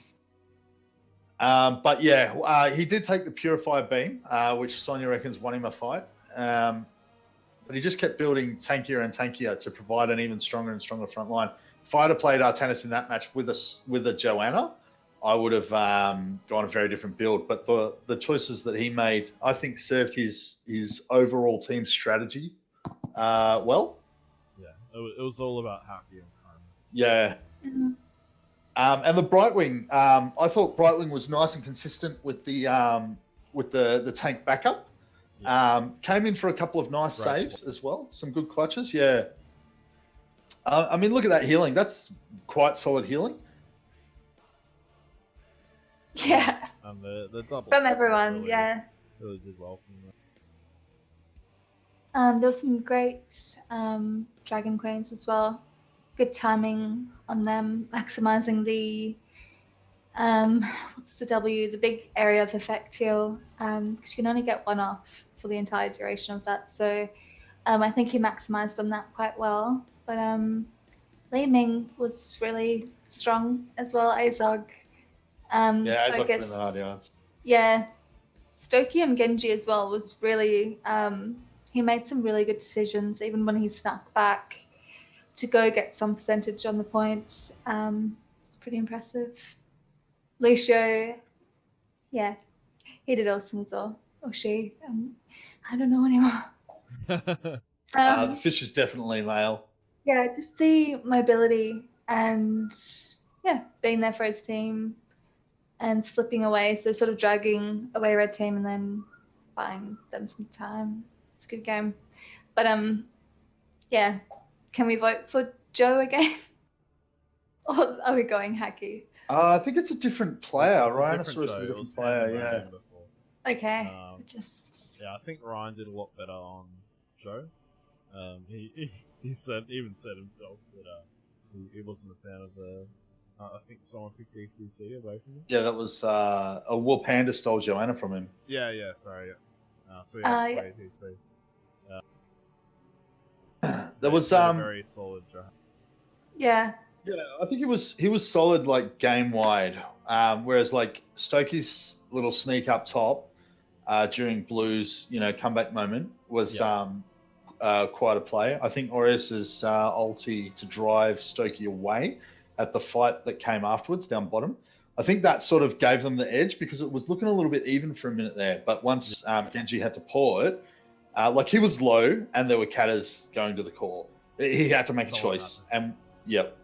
But yeah, he did take the Purifier Beam, which Sonya reckons won him a fight. But he just kept building tankier and tankier to provide an even stronger and stronger front line. If I'd have played Artanis in that match with a Joanna, I would have gone a very different build. But the choices that he made, I think, served his overall team strategy well. Yeah, it was all about happy and karma. Yeah. Mm-hmm. And the Brightwing, I thought Brightwing was nice and consistent with the tank backup. Yeah. Came in for a couple of nice saves as well. Some good clutches, yeah. I mean, look at that healing. That's quite solid healing. Yeah. And the double from everyone, really, yeah. Really did well from them. There was some great Dragon Queens as well. Good timing on them, maximizing the what's the W? The big area of effect heal. Because you can only get one off for the entire duration of that. So I think he maximized on that quite well. But Li Ming was really strong as well. Azog. Yeah, Azog put in the hard yards. Yeah, Stokey and Genji as well was really. He made some really good decisions, even when he snuck back to go get some percentage on the point. It's pretty impressive. Lucio, yeah, he did awesome as well. Or she. I don't know anymore. The Fish is definitely male. Yeah, just the mobility and being there for his team and slipping away, so sort of dragging away red team and then buying them some time. It's a good game. But yeah, can we vote for Joe again? Or are we going Hacky? I think it's a different player. It's Ryan a different player, yeah. Okay. Yeah, I think Ryan did a lot better on Joe. He said himself that he wasn't a fan of the. I think someone picked ECC away from him. Yeah, that was a War Panda stole Joanna from him. Yeah, sorry. Yeah. So he has to play ECC. There was a very solid job. Yeah. Yeah, I think he was solid like game wide. Whereas like Stokey's little sneak up top during Blue's comeback moment was quite a play. I think Aureus's ulti to drive Stokey away at the fight that came afterwards down bottom. I think that sort of gave them the edge because it was looking a little bit even for a minute there. But once Genji had to pour it, like he was low and there were catters going to the core. He had to make a choice. And yep.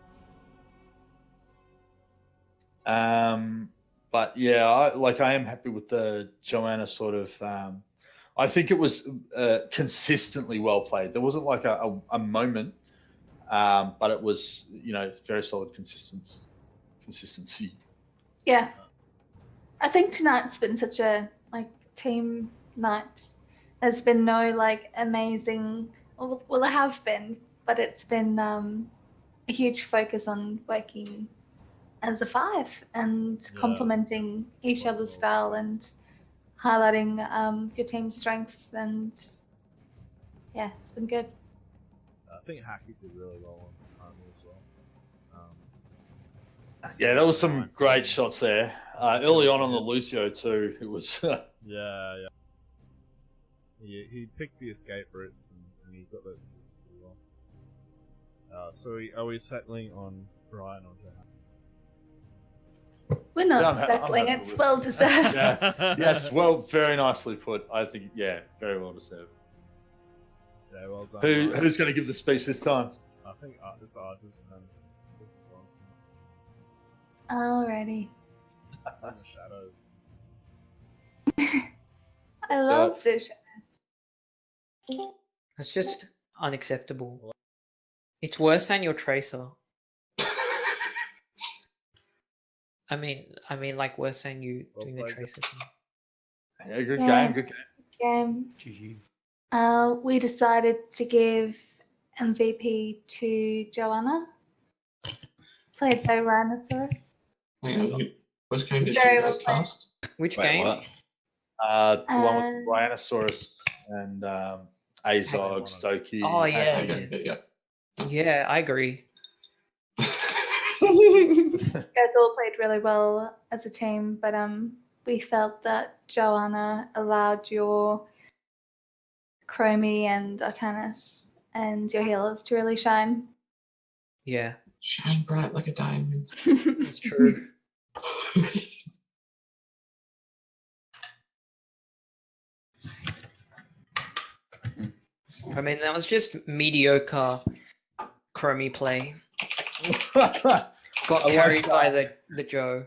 But yeah, I am happy with the Joanna sort of. I think it was consistently well played. There wasn't like a moment, but it was very solid consistency. Yeah, I think tonight's been such a team night. There's been no amazing. Well, there have been, but it's been a huge focus on working as a 5 and complementing each other's style and highlighting your team's strengths, and yeah, it's been good. I think Hacky did really well on Army as well. Yeah, there was some great shots there. Early on the Lucio too, it was. Yeah. He picked the escape routes and he got those kills pretty well. So are we settling on Brian or Jahan? We're not settling. It's well deserved. Yes, well, very nicely put. I think, very well deserved. Yeah, well done. Who's going to give the speech this time? I think it's Artis and Alrighty. the shadows. I love the shadows. It's just unacceptable. It's worse than your Tracer. I mean, like worse than you doing the Tracer thing. Yeah, good game. GG. We decided to give MVP to Joanna, played by Rhinosaur. Which game did you guys cast? Which game? What? The one with Rhinosaurus and Azog, Stokey. Oh yeah. Yeah, I agree. You guys all played really well as a team, but we felt that Joanna allowed your Chromie and Artanis and your healers to really shine. Yeah. Shine bright like a diamond. It's true. I mean, that was just mediocre Chromie play. Got carried by the Joe.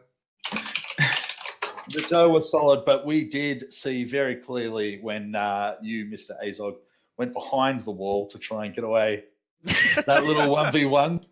The Joe was solid, but we did see very clearly when you, Mr. Azog, went behind the wall to try and get away. That little 1v1.